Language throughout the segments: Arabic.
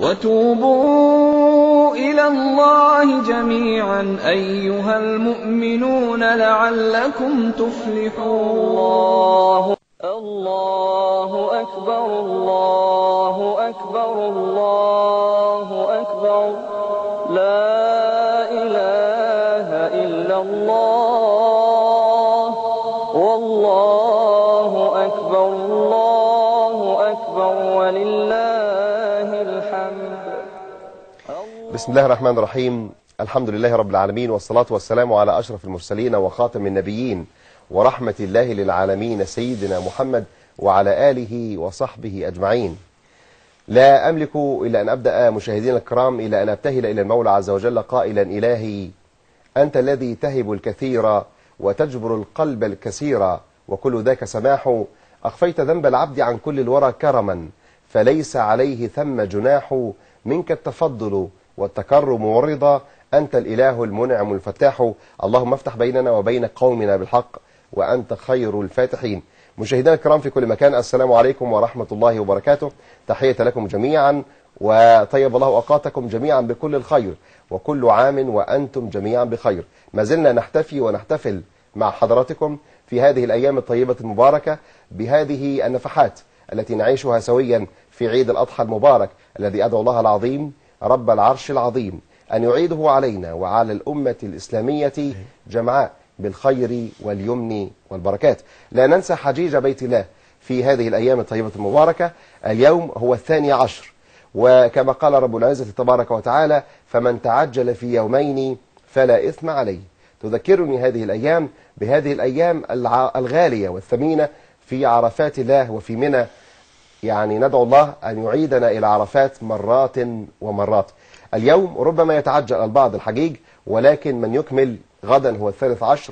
وَتُوبُوا إِلَى اللَّهِ جَمِيعًا أَيُّهَا الْمُؤْمِنُونَ لَعَلَّكُمْ تُفْلِحُونَ. الله أكبر الله أكبر الله أكبر لا إله إلا الله والله أكبر ولله الحمد. بسم الله الرحمن الرحيم. الحمد لله رب العالمين، والصلاة والسلام على أشرف المرسلين وخاتم النبيين ورحمة الله للعالمين سيدنا محمد وعلى آله وصحبه أجمعين. لا أملك إلا أن أبدأ مشاهدين الكرام إلى أن أبتهل إلى المولى عز وجل قائلا: إلهي أنت الذي تهب الكثير وتجبر القلب الكثير، وكل ذاك سماح. أخفيت ذنب العبد عن كل الورى كرما، فليس عليه ثم جناح. منك التفضل والتكرم والرضا، أنت الإله المنعم الفتاح. اللهم افتح بيننا وبين قومنا بالحق، وأنت خير الفاتحين. مشاهدينا الكرام في كل مكان، السلام عليكم ورحمة الله وبركاته. تحية لكم جميعا، وطيب الله أوقاتكم جميعا بكل الخير، وكل عام وأنتم جميعا بخير. ما زلنا نحتفي ونحتفل مع حضراتكم في هذه الأيام الطيبة المباركة بهذه النفحات التي نعيشها سويا في عيد الأضحى المبارك، الذي أدعو الله العظيم رب العرش العظيم أن يعيده علينا وعلى الأمة الإسلامية جمعاء بالخير واليمن والبركات. لا ننسى حجيج بيت الله في هذه الأيام الطيبة المباركة. اليوم هو 12، وكما قال رب العزة تبارك وتعالى: فمن تعجل في يومين فلا إثم عليه. تذكرني هذه الأيام بهذه الأيام الغالية والثمينة في عرفات الله وفي منى. يعني ندعو الله أن يعيدنا إلى عرفات مرات ومرات. اليوم ربما يتعجل البعض الحجيج، ولكن من يكمل غدا هو 13،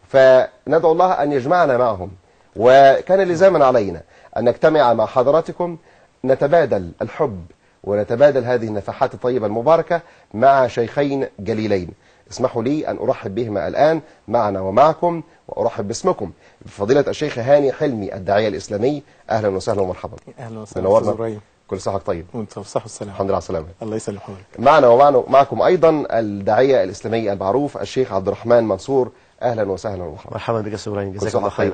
فندعو الله أن يجمعنا معهم. وكان لزاما علينا أن نجتمع مع حضراتكم، نتبادل الحب ونتبادل هذه النفحات الطيبة المباركة مع شيخين جليلين. اسمحوا لي أن أرحب بهما الآن معنا ومعكم، وأرحب باسمكم بفضيلة الشيخ هاني حلمي الداعية الإسلامي. أهلا وسهلا ومرحبا. أهلا وسهلا. كل صحة طيب. وانت بصحة والسلامة. الحمد لله على السلامة. الله يسلمك. معنا ومعكم أيضا الداعية الإسلامي المعروف الشيخ عبد الرحمن منصور. أهلا وسهلا ومرحبا. مرحبا بك يا سورين، جزاك الله خير.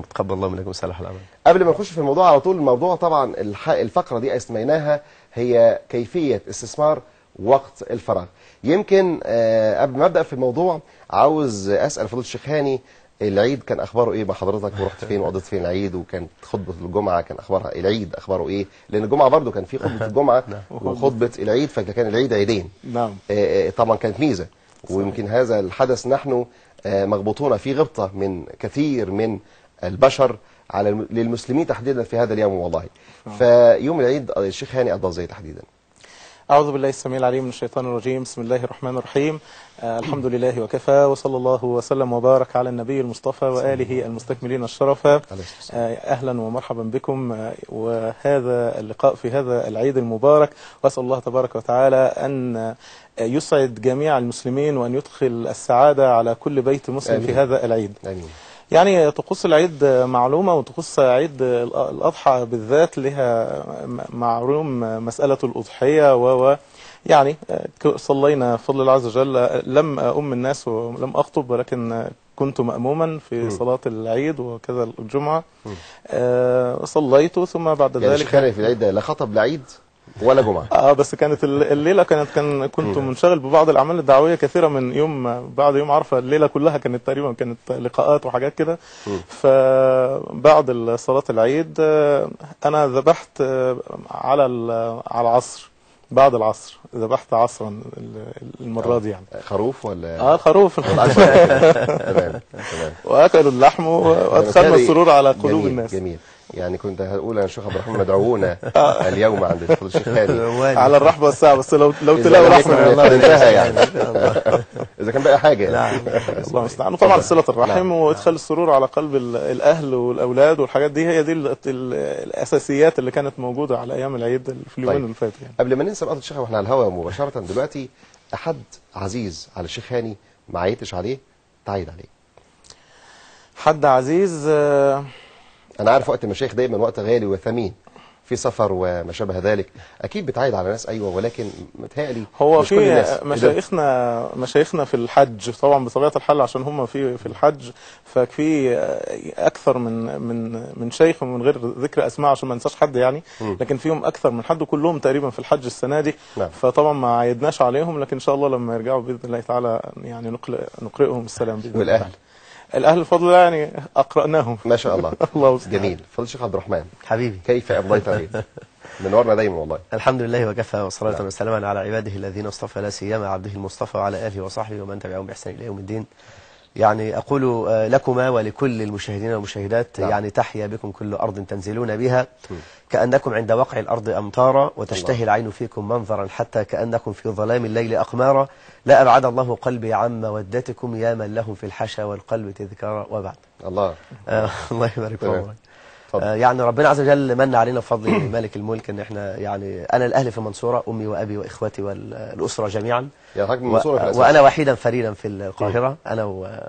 تقبل الله منكم وصالح الأمل. قبل ما نخش في الموضوع على طول، الموضوع طبعا الفقرة دي اسميناها هي كيفية استثمار وقت الفراغ. يمكن قبل ما أبدأ في الموضوع عاوز أسأل فضيلة الشيخ هاني، العيد كان أخباره إيه مع حضرتك؟ ورحت فين وقضيت فين العيد؟ وكانت خطبة الجمعة كان أخبارها، العيد أخباره إيه؟ لأن الجمعة برضو كان في خطبة الجمعة وخطبة العيد، فكان العيد عيدين. نعم. طبعا كانت ميزة، ويمكن هذا الحدث نحن مغبوطون في غبطة من كثير من البشر على للمسلمين تحديدا في هذا اليوم والله. فيوم العيد الشيخ هاني قضى ازاي تحديدا؟ أعوذ بالله السميع العليم من الشيطان الرجيم. بسم الله الرحمن الرحيم. الحمد لله وكفى، وصلى الله وسلم وبارك على النبي المصطفى وآله المستكملين الشرفة. أهلا ومرحبا بكم، وهذا اللقاء في هذا العيد المبارك، وأسأل الله تبارك وتعالى أن يسعد جميع المسلمين، وأن يدخل السعادة على كل بيت مسلم في هذا العيد. آمين. يعني طقوس العيد معلومة، وطقوس عيد الأضحى بالذات لها معلوم مسألة الأضحية. يعني صلينا بفضل الله عز وجل، لم أم الناس ولم أخطب، ولكن كنت مأموما في صلاة العيد وكذا الجمعة. صليت ثم بعد ذلك الشيخ هاني في العيد لا خطب لا عيد ولا جمعة. بس كانت الليلة كنت منشغل ببعض الأعمال الدعوية كثيرة من بعد يوم عرفة. الليلة كلها كانت تقريبا لقاءات وحاجات كده. فبعد صلاة العيد أنا ذبحت على العصر، بعد العصر ذبحت عصرا المرة دي. يعني خروف ولا خروف. تمام. وأكلوا اللحم وأدخلنا السرور على قلوب الناس. جميل. يعني كنت هقول يا شيخ عبد الرحمن مدعونا اليوم عند فضل الشيخ هاني على الرحبة والساعة، بس لو تلاقوا رحمة الله انتهى يعني إذا كان بقى حاجة. نعم. الله المستعان. طبعا صلة الرحم وإدخال السرور على قلب الأهل والأولاد والحاجات دي، هي دي الأساسيات اللي كانت موجودة على أيام العيد في اليومين اللي فاتوا. يعني قبل ما ننسى بقى الشيخ واحنا على الهواء مباشرة دلوقتي، أحد عزيز على الشيخ هاني ما عيتش عليه تعيد عليه؟ حد عزيز؟ أنا عارف وقت المشايخ دايما وقت غالي وثمين في في سفر وما شابه ذلك، اكيد بتعيد على ناس ايوه، ولكن متهيألي هو مش كل الناس. في مشايخنا في الحج طبعا بطبيعه الحال عشان هم في الحج، ففي اكثر من شيخ من غير ذكر اسماء عشان ما ننساش حد يعني، لكن فيهم اكثر من حد وكلهم تقريبا في الحج السنه دي. نعم. فطبعا ما عيدناش عليهم، لكن ان شاء الله لما يرجعوا باذن الله تعالى يعني نقرئهم السلام باذن الله. والاهل الاهل الفضل يعني اقراناهم ما شاء الله. الله جميل. فضل الشيخ عبد الرحمن، حبيبي كيف امضيت عليه؟ منورنا دايما والله. الحمد لله وكفى، وصلاة وسلاما على عباده الذين اصطفى، لا سيما عبده المصطفى وعلى آله وصحبه ومن تبعهم بإحسان إلى يوم الدين. يعني أقول لكما ولكل المشاهدين والمشاهدات يعني تحيا بكم كل أرض تنزلون بها، كأنكم عند وقع الأرض أمطارا، وتشتهي العين فيكم منظرا حتى كأنكم في ظلام الليل أقمارا، لا أبعد الله قلبي عن مودتكم يا من لهم في الحشا والقلب تذكارا. وبعد الله الله يبارك فيك. يعني ربنا عز وجل من علينا بفضل مالك الملك ان احنا يعني انا الاهل في المنصوره، امي وابي واخوتي والاسره جميعا، يا حضرتك من المنصوره في الاساس؟ وانا وحيدا فريدا في القاهره، انا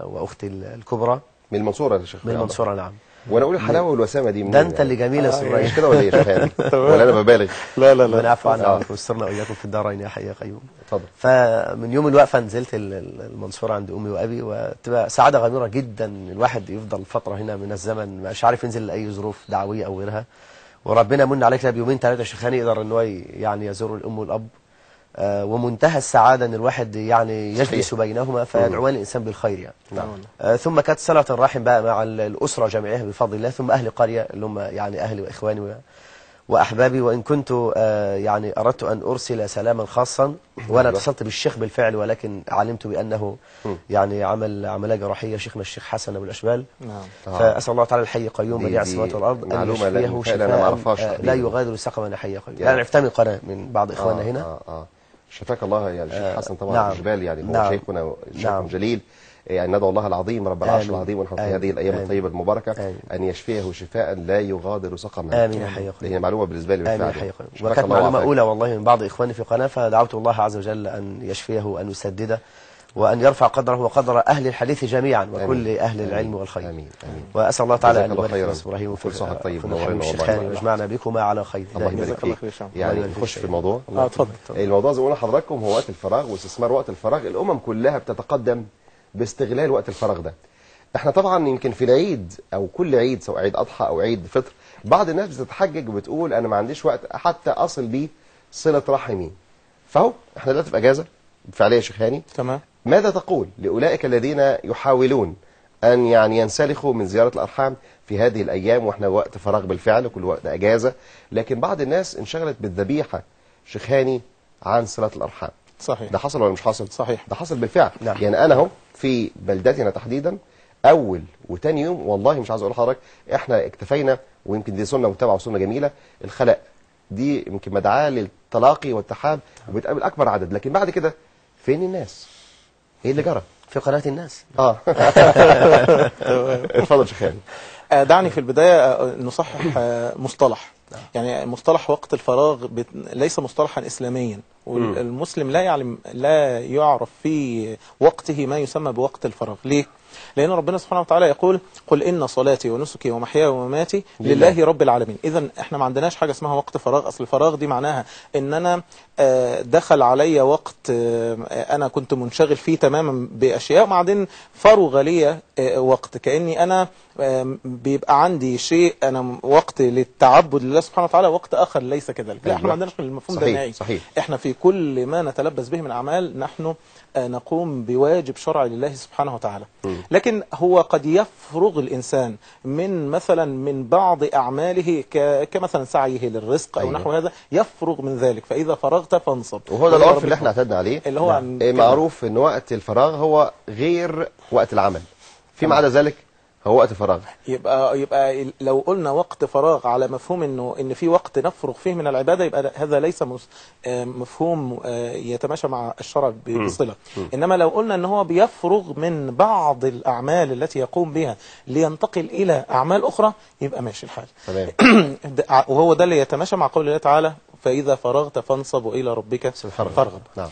واختي الكبرى من المنصوره يا شيخ؟ من المنصوره نعم. وانا اقول الحلاوه والوسامه دي ده انت اللي جميل يا سرايا، مش كده ولا ايه يا شيخ؟ ولا انا ببالغ؟ لا ربنا يعفو عنا وعنكم ويسترنا واياكم في الدارين يا حي يا قيوم. اتفضل. فمن يوم الوقفه نزلت المنصوره عند امي وابي، وتبقى سعاده غامره جدا الواحد يفضل فتره هنا من الزمن مش عارف ينزل لاي ظروف دعويه او غيرها، وربنا من عليك بيومين ثلاثه شيخان يقدر ان هو يعني يزور الام والاب، ومنتهى السعادة أن الواحد يعني يجلس بينهما فيدعوان الإنسان بالخير يعني. نعم. ثم كانت صلة الرحم بقى مع الأسرة جميعها بفضل الله، ثم أهل قرية اللي هم يعني أهلي وإخواني وأحبابي. وإن كنت يعني أردت أن أرسل سلاما خاصا، وأنا اتصلت بالشيخ بالفعل، ولكن علمت بأنه يعني عملية جراحية، شيخنا الشيخ حسن أبو الأشبال. فأسأل الله تعالى الحي قيوم بديع السماوات والأرض أن يشفيه شفاء لا يغادر سقما حي قيوم. يعني عرفتها من قناة من بعض إخواننا هنا. شفاك الله يا الشيخ حسن طبعا الجبال يعني هو شيخنا شيخ جليل، يعني ندعو الله العظيم رب العرش العظيم ونحن في هذه الايام الطيبه المباركه ان يشفيه شفاء لا يغادر سقما. امين يا حي قيوم. هي معلومه بالنسبه لي بالفعل، وكانت معلومه اولى والله من بعض اخواني في قناه، فدعوت الله عز وجل ان يشفيه وان يسدده وأن يرفع قدره وقدر أهل الحديث جميعا وكل أهل العلم والخير. آمين آمين. وأسأل الله تعالى أن يبارك في إبراهيم وفي صحة طيب ويجمعنا بكما على خير. الله يبارك فيك. يعني نخش في الموضوع. اتفضل. الموضوع زي ما قلنا لحضراتكم هو وقت الفراغ واستثمار وقت الفراغ. الأمم كلها بتتقدم باستغلال وقت الفراغ ده. احنا طبعا يمكن في العيد أو كل عيد سواء عيد أضحى أو عيد فطر بعض الناس بتتحجج وبتقول أنا ما عنديش وقت حتى أصل بيه صلة رحمي. فهو احنا دلوقتي في أجازة فعليا شيخ هاني. تمام. ماذا تقول لأولئك الذين يحاولون أن يعني ينسلخوا من زيارة الأرحام في هذه الأيام وإحنا وقت فراغ بالفعل وكل وقت أجازة، لكن بعض الناس انشغلت بالذبيحة شيخ هاني عن صلة الأرحام؟ صحيح. ده حصل ولا مش حصل؟ صحيح. ده حصل بالفعل. نعم. يعني أنا اهو في بلدتنا تحديدا أول وتاني يوم والله مش عايز أقول لحضرتك إحنا اكتفينا، ويمكن دي سنة متبعة وسنة جميلة، الخلاء دي يمكن مدعاة للتلاقي والتحاب وبتقابل أكبر عدد، لكن بعد كده فين الناس؟ ايه اللي جرى؟ في قناة الناس. اتفضل شيخ هاني. دعني في البداية نصحح مصطلح. يعني مصطلح وقت الفراغ ليس مصطلحا إسلاميا، والمسلم لا يعرف في وقته ما يسمى بوقت الفراغ. ليه؟ لأن ربنا سبحانه وتعالى يقول قل إن صلاتي ونسكي ومحياي ومماتي لله رب العالمين. إذن احنا ما عندناش حاجة اسمها وقت فراغ. أصل الفراغ دي معناها إن أنا دخل علي وقت أنا كنت منشغل فيه تماما بأشياء، وبعدين فرغ لي وقت كأني أنا بيبقى عندي شيء أنا وقت للتعبد لله سبحانه وتعالى، وقت آخر ليس كذلك. لا احنا ما عندناش المفهوم ده نهائي. صحيح. احنا في كل ما نتلبس به من أعمال نحن نقوم بواجب شرعي لله سبحانه وتعالى. لكن هو قد يفرغ الإنسان من مثلا من بعض أعماله كمثلا سعيه للرزق أو نحو هذا، يفرغ من ذلك. فإذا فرغت فانصب. وهو ده العرف اللي احنا اعتدنا عليه، اللي هو معروف ان وقت الفراغ هو غير وقت العمل، فيما عدا ذلك هو وقت فراغ. يبقى لو قلنا وقت فراغ على مفهوم ان في وقت نفرغ فيه من العبادة، يبقى هذا ليس مفهوم يتماشى مع الشرع بصلة. انما لو قلنا ان هو بيفرغ من بعض الاعمال التي يقوم بها لينتقل الى اعمال اخرى، يبقى ماشي الحال. تمام. وهو ده اللي يتماشى مع قول الله تعالى فاذا فرغت فانصب والى ربك فارغب. نعم.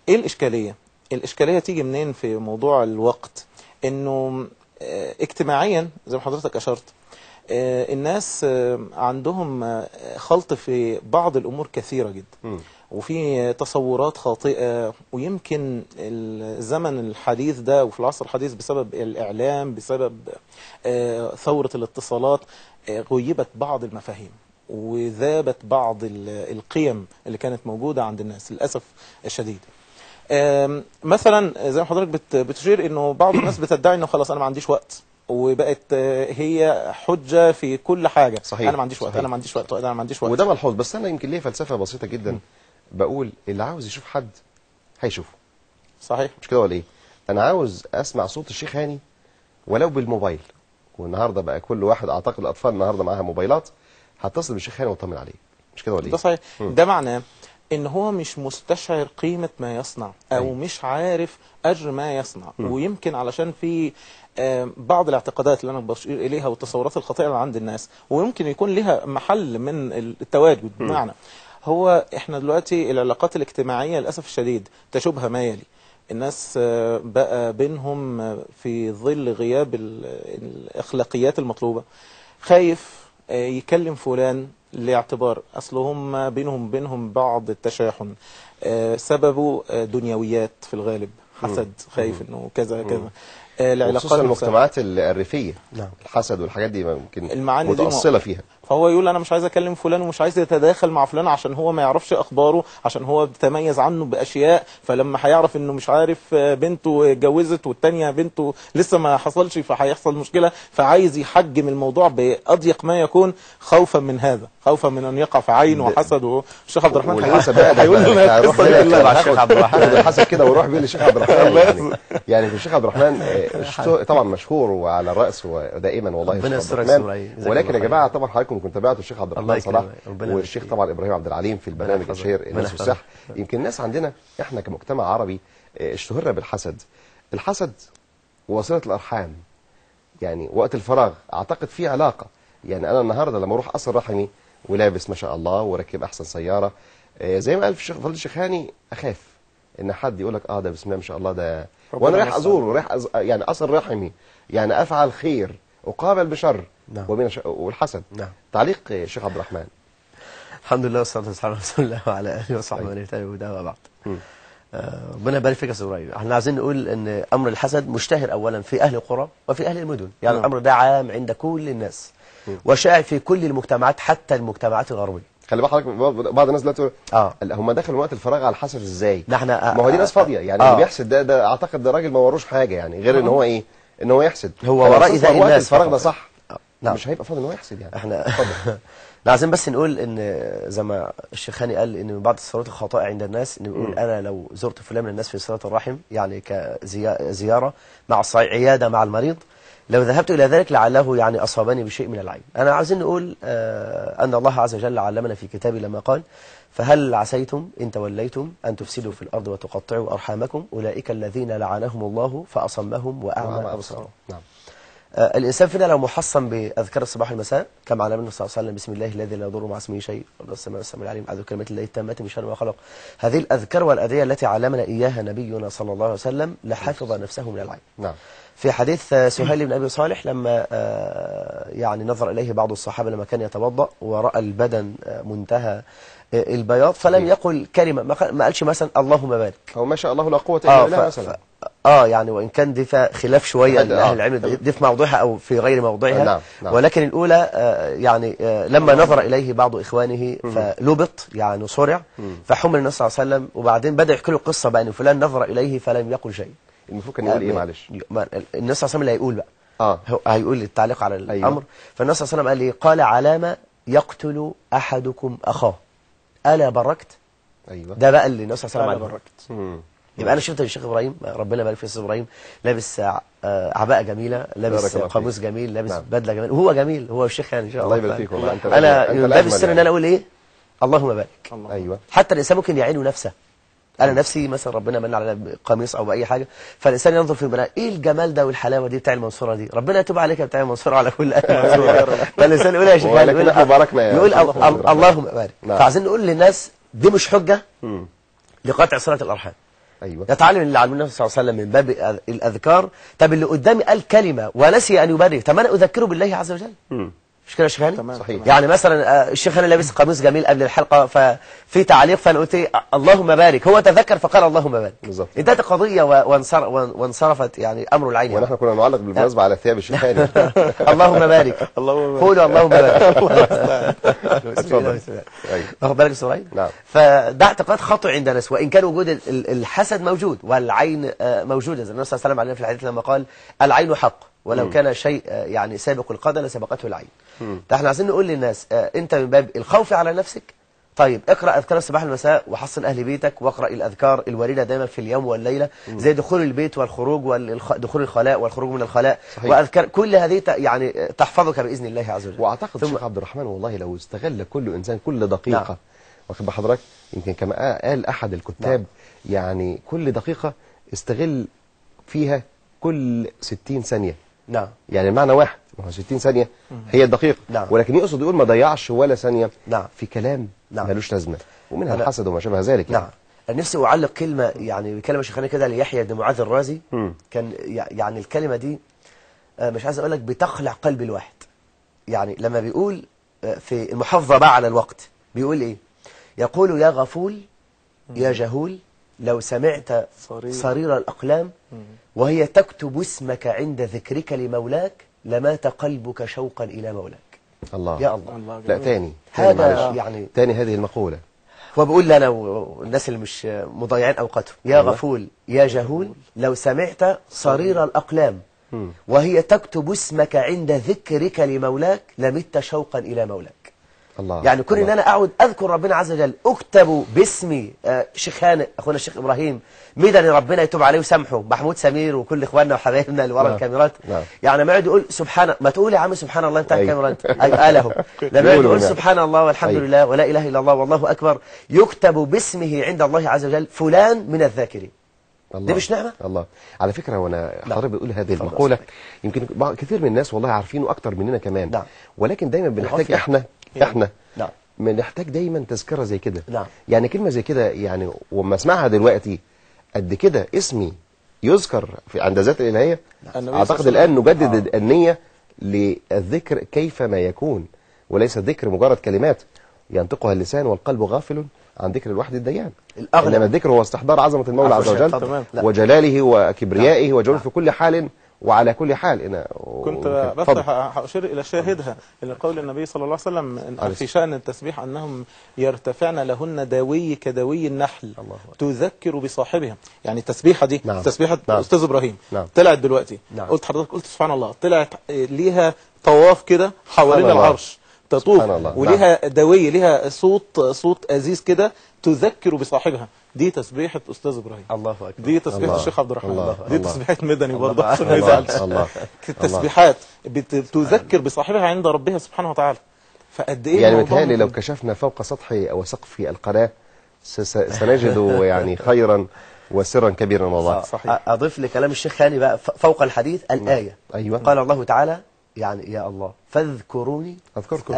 ايه الاشكالية؟ الاشكالية تيجي منين في موضوع الوقت؟ انه اجتماعيا زي ما حضرتك أشرت الناس عندهم خلط في بعض الأمور كثيرة جدا، وفي تصورات خاطئة. ويمكن الزمن الحديث ده وفي العصر الحديث بسبب الإعلام، بسبب ثورة الاتصالات، غيبت بعض المفاهيم وذابت بعض القيم اللي كانت موجودة عند الناس للأسف الشديد. مثلا زي ما حضرتك بتشير انه بعض الناس بتدعي انه خلاص انا ما عنديش وقت، وبقت هي حجة في كل حاجة. صحيح. انا ما عنديش وقت، صحيح. انا ما عنديش وقت، انا ما عنديش وقت. وده ملحوظ، بس انا يمكن ليه فلسفه بسيطه جدا. بقول اللي عاوز يشوف حد هيشوفه. صحيح. مش كده ولا ايه؟ انا عاوز اسمع صوت الشيخ هاني ولو بالموبايل، والنهارده بقى كل واحد، اعتقد الاطفال النهارده معاها موبايلات، هتصل بالشيخ هاني واطمن عليه. مش كده ولا ايه؟ ده صحيح. ده معناه ان هو مش مستشعر قيمة ما يصنع، او مش عارف اجر ما يصنع. ويمكن علشان في بعض الاعتقادات اللي انا بشير اليها والتصورات الخاطئة اللي عند الناس، ويمكن يكون لها محل من التواجد. بمعنى هو احنا دلوقتي العلاقات الاجتماعية للأسف الشديد تشوبها ما يلي. الناس بقى بينهم في ظل غياب الأخلاقيات المطلوبة، خايف يكلم فلان لاعتبار أصلهم بينهم بعض التشاحن، سببه دنيويات في الغالب، حسد، خايف انه كذا كذا. خصوصا المجتمعات الريفية. نعم. الحسد والحاجات دي ممكن المعاني دي متأصلة فيها. فهو يقول انا مش عايز اكلم فلان ومش عايز يتداخل مع فلان عشان هو ما يعرفش اخباره، عشان هو بيتميز عنه باشياء، فلما هيعرف انه مش عارف بنته اتجوزت والتانية بنته لسه ما حصلش فهيحصل مشكلة، فعايز يحجم الموضوع باضيق ما يكون خوفا من هذا، خوفا من ان يقع في عين وحسد. الشيخ عبد الرحمن هيقول لنا القصه دي مع الشيخ عبد الرحمن الحسد كده ويروح بيه للشيخ عبد الرحمن. يعني في الشيخ عبد الرحمن طبعا مشهور وعلى الراس ودائما والله ربنا الشيخ يسترك عبد الرحمن. سمعي. ولكن يا جماعه طبعا حضراتكم كنتوا تابعتوا الشيخ عبد الرحمن صلاح والشيخ طبعا ابراهيم عبد العليم في البرنامج الشهير الناس والسحر. يمكن الناس عندنا احنا كمجتمع عربي اشتهرنا بالحسد. الحسد وصلة الارحام، يعني وقت الفراغ اعتقد في علاقه. يعني انا النهارده لما اروح اصل رحمي ولابس ما شاء الله وراكب احسن سياره، زي ما قال في الشيخ فضيله الشيخ هاني، اخاف ان حد يقول لك ده بسم الله ما شاء الله ده، وانا رايح ازور ورايح يعني اصل رحمي، يعني افعل خير اقابل بشر. نعم. والحسد. نعم. تعليق الشيخ عبد الرحمن. الحمد لله والصلاه والسلام على رسول الله وعلى اله وصحبه من اهتدى بهداه وبعد. ربنا يبارك فيك يا استاذ ابراهيم. احنا عايزين نقول ان امر الحسد مشتهر اولا في اهل القرى وفي اهل المدن، يعني الامر ده عام عند كل الناس وشائع في كل المجتمعات حتى المجتمعات الغربيه. خلي بالك حضرتك بعض الناس دلوقتي هم دخلوا وقت الفراغ على الحسد ازاي؟ ما هو دي ناس فاضيه يعني. اللي بيحسد ده اعتقد ده راجل ما وروش حاجه يعني غير ان هو ايه؟ ان هو يحسد. هو وراء ذا الناس وقت الفراغ ده صح. نعم. مش هيبقى فاضي ان هو يحسد يعني. احنا عايزين بس نقول ان زي ما الشيخ هاني قال ان من بعض التصورات الخاطئه عند الناس ان بيقول انا لو زرت فلان من الناس في صله الرحم، يعني كزياره مع الصحيح، عياده مع المريض، لو ذهبت إلى ذلك لعله يعني أصابني بشيء من العين. أنا عايزين نقول أن الله عز وجل علمنا في كتابه لما قال فهل عسيتم إن توليتم أن تفسدوا في الأرض وتقطعوا أرحامكم أولئك الذين لعنهم الله فأصمهم وأعمى أبصارهم. نعم. الإنسان فينا لو محصن بأذكار الصباح والمساء كما علمنا النبي صلى الله عليه وسلم بسم الله الذي لا يضر مع اسمه شيء والله السماء والسماء العليم أعوذ بكلمات الله التامات من شر ما خلق. هذه الأذكار والأدعية التي علمنا إياها نبينا صلى الله عليه وسلم لحفظ نفسه من العين. نعم. في حديث سهيل بن أبي صالح لما يعني نظر إليه بعض الصحابة لما كان يتوضأ ورأى البدن منتهى البياض فلم يقل كلمة، ما قالش مثلا اللهم بارك، هو ما شاء الله لا قوة إلا بالله مثلا. يعني وإن كان دي خلاف شوية لأهل العلم دي في موضوعها أو في غير موضوعها. نعم. نعم. ولكن الأولى يعني لما نظر إليه بعض إخوانه فلبط يعني صرع فحمل النبي صلى الله عليه وسلم، وبعدين بدأ يحكي له قصة بقى أن فلان نظر إليه فلم يقل شيء. المفروض كان يقول ايه معلش؟ النبي صلى الله عليه وسلم اللي هيقول بقى هيقول التعليق على الامر. أيوة. فالنبي صلى الله عليه وسلم قال لي قال علامه يقتل احدكم اخاه الا بركت. ايوه ده بقى اللي النبي صلى الله عليه وسلم بركت. يبقى انا شفت الشيخ ابراهيم ربنا يبارك فيه الاستاذ ابراهيم لابس عباءه جميله، لابس قاموس جميل، لابس بدله جميل، وهو جميل، هو الشيخ يعني ان شاء الله. الله يبارك فيك والله. انا من باب السر ان انا اقول ايه اللهم بارك. ايوه. حتى الانسان ممكن يعين نفسه. انا نفسي مثلا ربنا من على قميص او باي حاجه فالانسان ينظر في المرايه ايه الجمال ده والحلاوه دي بتاع المنصوره دي، ربنا يتوب عليك بتاع المنصوره على كل منصوره. فالانسان يقول يا شيخ يقول اللهم بارك. فعايزين نقول للناس دي مش حجه لقطع صله الارحام. ايوه. يتعلم اللي علمه النبي صلى الله عليه وسلم من باب الاذكار. طب اللي قدامي قال كلمه ونسي ان يبارك، طب انا اذكره بالله عز وجل. مش كده يا شيخ هاني؟ تمام. صحيح. يعني مثلا الشيخ هاني لابس قميص جميل قبل الحلقة، ففي تعليق فانا قلت ايه اللهم بارك، هو تذكر فقال اللهم بارك. بالظبط. انتهت القضية وانصرفت يعني امر العين. ونحن كنا نعلق بالمناسبة على ثياب الشيخ هاني. اللهم بارك. اللهم قولوا اللهم بارك. اتفضل. أيوة. واخد بالك يا سوري؟ نعم. فده اعتقاد خاطئ عند الناس، وان كان وجود الحسد موجود والعين موجوده، زي النبي صلى الله عليه وسلم علينا في الحديث لما قال العين حق ولو كان شيء يعني سابق القدر لسبقته العين. فاحنا عايزين نقول للناس انت من باب الخوف على نفسك، طيب اقرا اذكار الصباح والمساء وحصن اهل بيتك، واقرا الاذكار الوارده دايما في اليوم والليله، زي دخول البيت والخروج ودخول الخلاء والخروج من الخلاء. صحيح. واذكار كل هذه يعني تحفظك باذن الله عز وجل. واعتقد الشيخ عبد الرحمن والله لو استغل كل انسان كل دقيقه، نعم. واخد بحضرتك، يمكن كما قال احد الكتاب، يعني كل دقيقه استغل فيها كل 60 ثانيه. نعم. يعني المعنى واحد، ما هو 60 ثانيه هي الدقيقه. نعم. ولكن يقصد يقول ما ضيعش ولا ثانيه نعم. في كلام نعم. ملوش لازمه، ومنها الحسد وما شابه ذلك. نعم. أنا نفسي أعلق كلمة، يعني كلمة شيخنا كده ليحيى بن معاذ الرازي. كان يعني الكلمة دي مش عايز أقول لك بتخلع قلب الواحد. يعني لما بيقول في المحافظة بقى على الوقت بيقول إيه؟ يقول يا غفول يا جهول لو سمعت صرير الأقلام وهي تكتب اسمك عند ذكرك لمولاك لمات قلبك شوقا إلى مولاك. الله. يا الله. لا تاني هذا يعني تاني هذه المقولة. وبقول لنا والناس اللي مش مضيعين أوقاتهم، يا غفول يا جهول لو سمعت صرير الأقلام وهي تكتب اسمك عند ذكرك لمولاك لمت شوقا إلى مولاك. الله. يعني كون ان انا اقعد اذكر ربنا عز وجل، اكتب باسمي شيخ هانئ اخونا الشيخ ابراهيم مدني ربنا يتوب عليه وسامحه، محمود سمير وكل اخواننا وحبايبنا اللي ورا الكاميرات. يعني ما يقعد يقول سبحان، ما تقول يا عم سبحان الله انت على الكاميرا انت قاله. لما يقعد يقول سبحان الله والحمد لله ولا اله الا الله والله اكبر يكتب باسمه عند الله عز وجل فلان من الذاكرين. دي مش نعمه؟ الله. على فكره وانا حضرتك بقول هذه المقوله يمكن كثير من الناس والله عارفينه اكتر مننا كمان. نعم. ولكن دايما بنحتاج احنا نعم. بنحتاج دايما تذكره زي كده. نعم. يعني كلمه زي كده، يعني وما اسمعها دلوقتي قد كده اسمي يذكر عند ذات الالهيه. اعتقد الان نجدد النيه للذكر كيفما يكون، وليس الذكر مجرد كلمات ينطقها اللسان والقلب غافل عن ذكر الواحد الديان. انما الذكر هو استحضار عظمه المولى عز وجل وجلاله وكبريائه وجلاله في كل حال وعلى كل حال. أنا كنت بس هأشير إلى شاهدها إلى قول النبي صلى الله عليه وسلم في شأن التسبيح أنهم يرتفعن لهن داوي كداوي النحل تذكر بصاحبها. يعني التسبيحة دي تسبيحة أستاذ إبراهيم طلعت دلوقتي. قلت حضرتك قلت سبحان الله، طلعت ليها طواف كده حوالين العرش تطوف، وليها داوية ليها صوت أزيز كده تذكر بصاحبها. دي تسبيحة أستاذ إبراهيم. الله أكبر. دي تسبيحة الشيخ عبد الرحمن. دي تسبيحة مدني برضه عشان ما الله. يزعلش. التسبيحات بتذكر بصاحبها عند ربها سبحانه وتعالى. فقد إيه يعني متهيألي لو كشفنا فوق سطح أو سقف القناة سنجد يعني خيرا وسرا كبيرا والله. صحيح. أضيف لكلام الشيخ هاني بقى فوق الحديث الآية. أيوة. قال الله تعالى يعني يا الله فاذكروني أذكركم.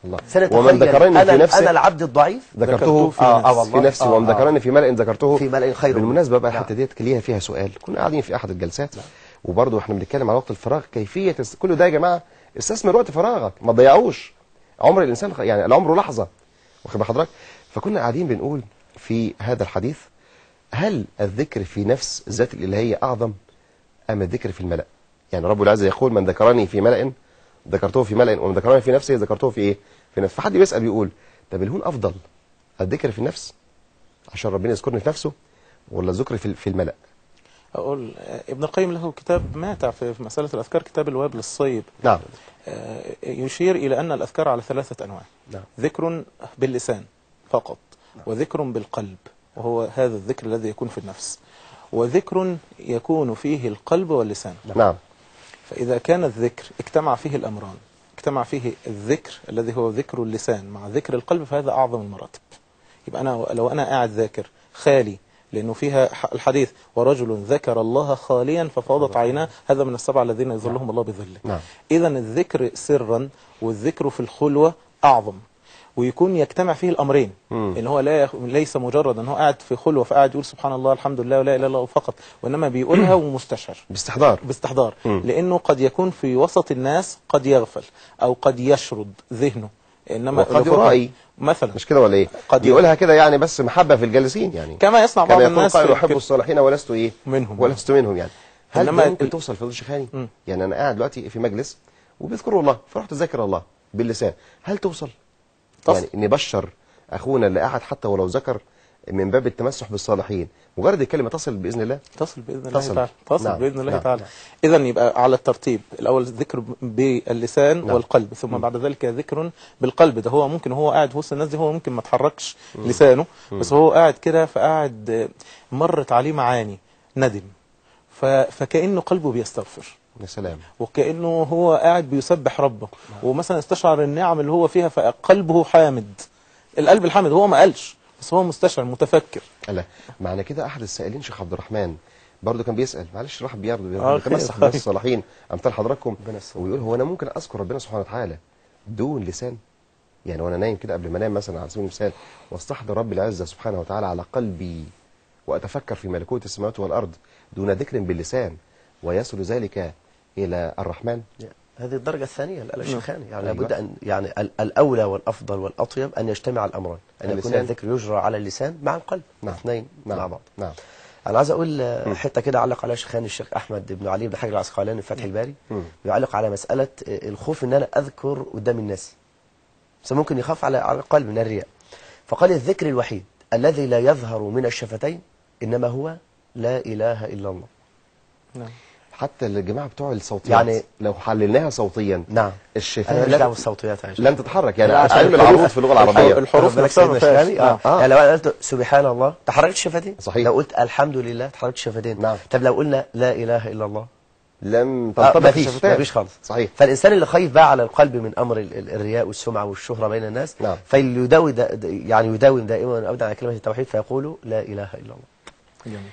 الله. ومن ذكرني في نفسي أنا العبد الضعيف ذكرته في نفسي ومن ذكرني في ملأ ذكرته في ملأ خير. بالمناسبة بقى الحتة ديت ليها فيها سؤال. كنا قاعدين في أحد الجلسات وبرضه احنا بنتكلم على وقت الفراغ، كيفية كل ده يا جماعة استثمر وقت فراغك ما تضيعوش. عمر الإنسان يعني العمر لحظة، واخد بحضرتك. فكنا قاعدين بنقول في هذا الحديث هل الذكر في نفس ذات الإلهية أعظم أم الذكر في الملأ؟ يعني رب العزة يقول من ذكرني في ملأ ذكرته في ملأ ومن ذكرني في نفسه ذكرته في إيه؟ في نفسه. فحد بيسأل بيقول طب الهون أفضل الذكر في النفس عشان ربنا يذكرني في نفسه ولا الذكر في الملأ؟ أقول ابن القيم له كتاب ماتع في مسألة الأذكار، كتاب الوابل الصيب. نعم. يشير إلى أن الأذكار على 3 أنواع. نعم. ذكر باللسان فقط، وذكر بالقلب وهو هذا الذكر الذي يكون في النفس، وذكر يكون فيه القلب واللسان. نعم. فإذا كان الذكر اجتمع فيه الأمران، اجتمع فيه الذكر الذي هو ذكر اللسان مع ذكر القلب، فهذا أعظم المراتب. يبقى أنا لو أنا قاعد ذاكر خالي، لأنه فيها الحديث ورجل ذكر الله خاليا ففاضت عيناه، هذا من ال7 الذين يظلهم الله بظله. نعم. إذن الذكر سرا والذكر في الخلوة أعظم. ويكون يجتمع فيه الامرين، ان هو ليس مجرد ان هو قاعد في خلوه فقاعد يقول سبحان الله الحمد لله ولا اله الا الله فقط، وانما بيقولها ومستشعر باستحضار، لانه قد يكون في وسط الناس قد يغفل او قد يشرد ذهنه، انما وقد يرائي مثلا مش كده ولا ايه؟ قد يقولها كده يعني بس محبه في الجالسين، يعني كما يصنع بعض الناس كما يقول يحب الصالحين ولست ايه ولست منهم يعني. هل ممكن توصل في الشيخاني؟ يعني انا قاعد دلوقتي في مجلس وبيذكروا الله فرحت اذكر الله باللسان، هل توصل يعني نبشر اخونا اللي قاعد حتى ولو ذكر من باب التمسح بالصالحين مجرد الكلمه تصل باذن الله؟ تصل باذن الله تعالى، تصل باذن الله تعالى. اذا يبقى على الترتيب الاول ذكر باللسان والقلب، ثم بعد ذلك ذكر بالقلب. ده هو ممكن هو قاعد في وسط الناس دي هو ممكن ما تحركش لسانه، بس هو قاعد كده فقاعد مرت عليه معاني ندم، فكأنه قلبه بيستغفر، يا سلام، وكأنه هو قاعد بيسبح ربه، ومثلا استشعر النعم اللي هو فيها فقلبه حامد. القلب الحامد هو ما قالش بس هو مستشعر متفكر. لا معنى كده احد السائلين شيخ عبد الرحمن برضه كان بيسال، معلش الواحد بيتمسح بالناس الصالحين امثال حضراتكم، ويقول هو انا ممكن اذكر ربنا سبحانه وتعالى دون لسان؟ يعني وانا نايم كده قبل ما انام مثلا على سبيل المثال واستحضر رب العزه سبحانه وتعالى على قلبي واتفكر في ملكوت السماوات والارض دون ذكر باللسان ويصل ذلك الى الرحمن؟ هذه الدرجة الثانية الشيخاني، يعني لابد أن يعني الأولى والأفضل والأطيب أن يجتمع الأمران، أن يكون الذكر يجرى على اللسان مع القلب، الاثنين مع بعض. أنا عايز أقول حتة كده علق عليها شيخاني الشيخ أحمد بن علي بن حجر العسقلاني في فتح الباري، بيعلق على مسألة الخوف إن أنا أذكر قدام الناس، بس ممكن يخاف على القلب من الرياء، فقال الذكر الوحيد الذي لا يظهر من الشفتين إنما هو لا إله إلا الله. نعم. حتى الجماعه بتوع الصوتيات يعني لو حللناها صوتيا الشفاه لن تتحرك، يعني علم العروض في اللغه العربيه الحروف نفسها يعني لو انا قلت سبحان الله تحركت الشفتين، صحيح. لو قلت الحمد لله تحركت الشفتين. نعم. طب لو قلنا لا اله الا الله لم تنطبق الشفتين، مفيش خالص. صحيح. فالانسان اللي خايف بقى على القلب من امر الرياء والسمعه والشهره بين الناس، نعم. فيداوم دائما وابدا على كلمه التوحيد فيقول لا اله الا الله.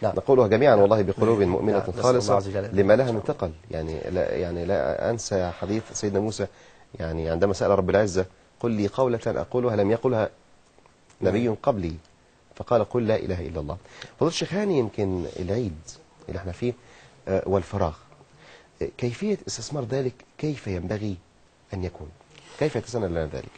نقولها جميعا والله بقلوب مؤمنة خالصة لما لها من ثقل. يعني لا أنسى حديث سيدنا موسى يعني عندما سأل رب العزة قل لي قولة أقولها لم يقلها نبي قبلي، فقال قل لا إله إلا الله. فضل الشيخاني يمكن العيد اللي احنا فيه والفراغ، كيفية استثمار ذلك كيف ينبغي أن يكون؟ كيف يتسنى لنا ذلك؟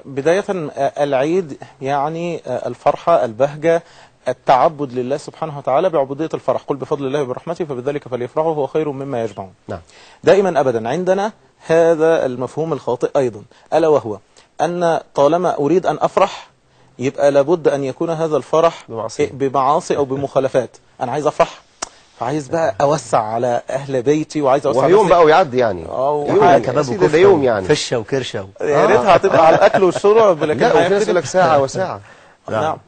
بداية العيد يعني الفرحة، البهجة، التعبد لله سبحانه وتعالى بعبودية الفرح. قل بفضل الله وبرحمته فبذلك فليفرحوا هو خير مما يجمعون. نعم. دائما أبدا عندنا هذا المفهوم الخاطئ أيضا، ألا وهو أن طالما أريد أن أفرح يبقى لابد أن يكون هذا الفرح بمعاصي أو بمخالفات. أنا عايز أفرح فعايز بقى أوسع على أهل بيتي وعايز أوسع ويوم بقى ويعدي يعني يوم كباب وكفتة يوم يعني فشة وكرشة يا ريتها هتبقى على الأكل والشرب، لكن لا وفي ناس يقول لك ساعة وساعة. نعم.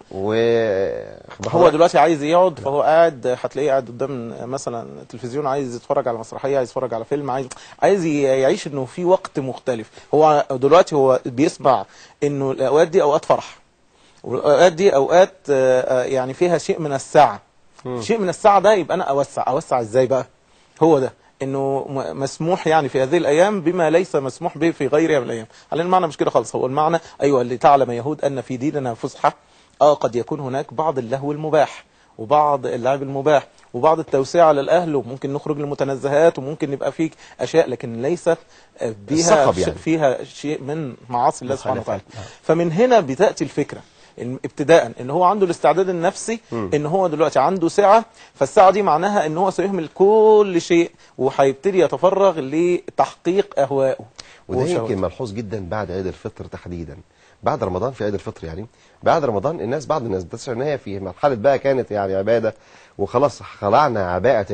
هو دلوقتي عايز يقعد فهو قاعد، هتلاقيه قاعد قدام مثلا التلفزيون عايز يتفرج على مسرحيه، عايز يتفرج على فيلم، عايز يعيش انه في وقت مختلف. هو دلوقتي هو بيسمع انه الاوقات دي اوقات فرح، والاوقات دي اوقات يعني فيها شيء من السعه. شيء من السعه ده يبقى انا اوسع ازاي بقى؟ هو ده انه مسموح يعني في هذه الايام بما ليس مسموح به في غيرها من الايام. على المعنى مش كده خالص، هو المعنى ايوه اللي تعلم يهود ان في ديننا فسحه. قد يكون هناك بعض اللهو المباح وبعض اللعب المباح وبعض التوسيع على الأهل، وممكن نخرج للمتنزهات وممكن يبقى فيك أشياء لكن ليست بها يعني. فيها شيء من معاصي الله سبحانه وتعالى. فمن هنا بتأتي الفكرة ابتداء ان هو عنده الاستعداد النفسي ان هو دلوقتي عنده سعة، فالسعة دي معناها ان هو سيهمل كل شيء وهيبتدي يتفرغ لتحقيق أهوائه. وده يمكن ملحوظ جدا بعد عيد الفطر تحديدا، بعد رمضان. في عيد الفطر يعني بعد رمضان بعض الناس بتشعر ان هي في مرحله بقى كانت يعني عباده وخلاص خلعنا عباءه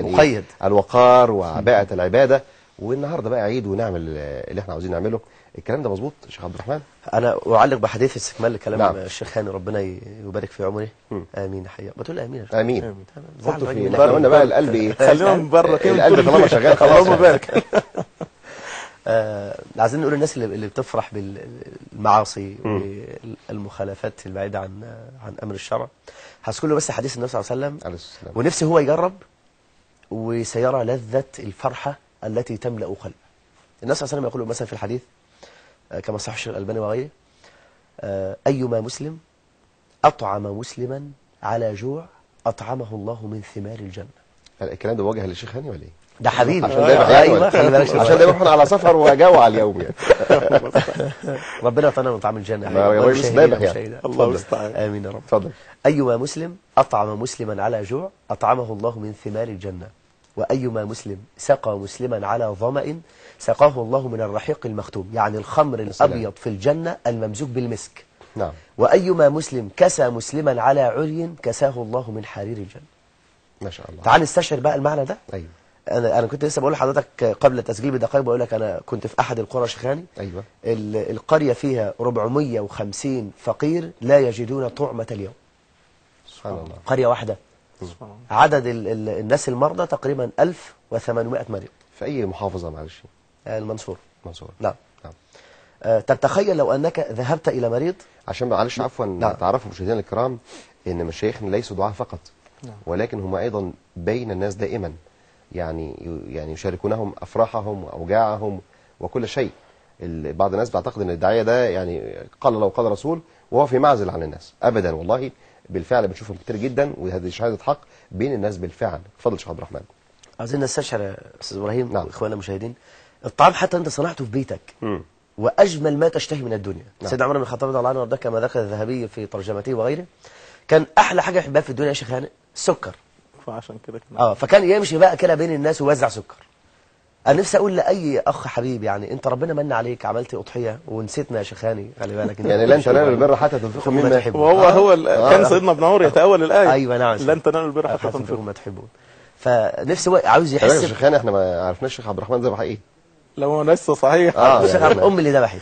الوقار وعباءه العباده، والنهارده بقى عيد ونعمل اللي احنا عاوزين نعمله. الكلام ده مظبوط يا شيخ عبد الرحمن؟ انا اعلق بحديث استكمال لكلام الشيخ هاني ربنا يبارك في عمره. امين. حقيقه بتقول امين يا شيخ. امين. احنا قلنا بقى القلب ايه؟ خلينا من بره كده، القلب طالما شغال خلاص اللهم بارك. عايزين نقول الناس اللي بتفرح بالمعاصي والمخالفات البعيدة عن أمر الشرع، هذكر له بس حديث النبي صلى الله عليه وسلم ونفسه هو يجرب وسيرى لذة الفرحة التي تملأ قلبه. النبي صلى الله عليه وسلم يقول مثلا في الحديث كما صح الشيخ الألباني وغيره أيما مسلم أطعم مسلما على جوع أطعمه الله من ثمار الجنة. الكلام ده وجه للشيخ هاني ولا ايه؟ ده حبيبي عشان ده يبقى أيوة خلي بالك عشان ده يروحون على سفر وجوع اليوم يعني. ربنا يطعمنا من طعام الجنة. ما يغيرش ذبح يعني. الله المستعان. آمين يا رب. اتفضل. أيما مسلم أطعم مسلما على جوع أطعمه الله من ثمار الجنة، وأيما مسلم سقى مسلما على ظمأ سقاه الله من الرحيق المختوم، يعني الخمر الأبيض في الجنة الممزوج بالمسك. نعم. وأيما مسلم كسى مسلما على عري كساه الله من حرير الجنة. ما شاء الله. تعال نستشعر بقى المعنى ده. ايوه. أنا كنت لسه بقول لحضرتك قبل التسجيل بدقائق، بقول لك أنا كنت في أحد القرى شيخاني. ايوه. القرية فيها 450 فقير لا يجدون طعمة اليوم. سبحان الله. قرية واحدة. عدد الناس المرضى تقريبا 1800 مريض. في اي محافظه معلش؟ المنصور. منصور. نعم. نعم. طب تخيل لو أنك ذهبت إلى مريض. عشان معلش عفوا نعم. تعرفوا مشاهدينا الكرام ان مشايخنا ليسوا دعاء فقط، ولكن هم ايضا بين الناس دائما، يعني يشاركونهم افراحهم واوجاعهم وكل شيء. بعض الناس بيعتقد ان الداعيه ده يعني قال الله وقال رسول وهو في معزل عن الناس. ابدا والله، بالفعل بنشوفهم كتير جدا، وهذه شهاده حق بين الناس بالفعل. اتفضل شيخ عبد الرحمن. عايزين نستشعر يا استاذ ابراهيم. نعم. واخواننا المشاهدين، الطعام حتى انت صنعته في بيتك واجمل ما تشتهي من الدنيا. نعم. سيدنا عمر بن الخطاب رضي الله عنه وارضاه كما ذكر الذهبي في ترجمته وغيره، كان احلى حاجه يحبها في الدنيا يا شيخ هانئ السكر. فعشان كده فكان يمشي بقى كده بين الناس ويوزع سكر. انا نفسي اقول لاي اخ حبيب، يعني انت ربنا من عليك عملت اضحيه ونسيتنا يا شيخ هاني، خلي بالك يعني لن تنالوا البر حتى تنفقوا مما تحبون. وهو كان سيدنا ابن عمر يتأول الآية. ايوه نعم. لن تنالوا البر حتى تنفقوا تنفقوا ما تحبون. فنفسي عاوز خلي بالك يا يحس. شيخ هاني، احنا ما عرفناش الشيخ عبد الرحمن ذبح ايه. لو هو لسه صحيح. الشيخ يعني امي اللي ذبحت.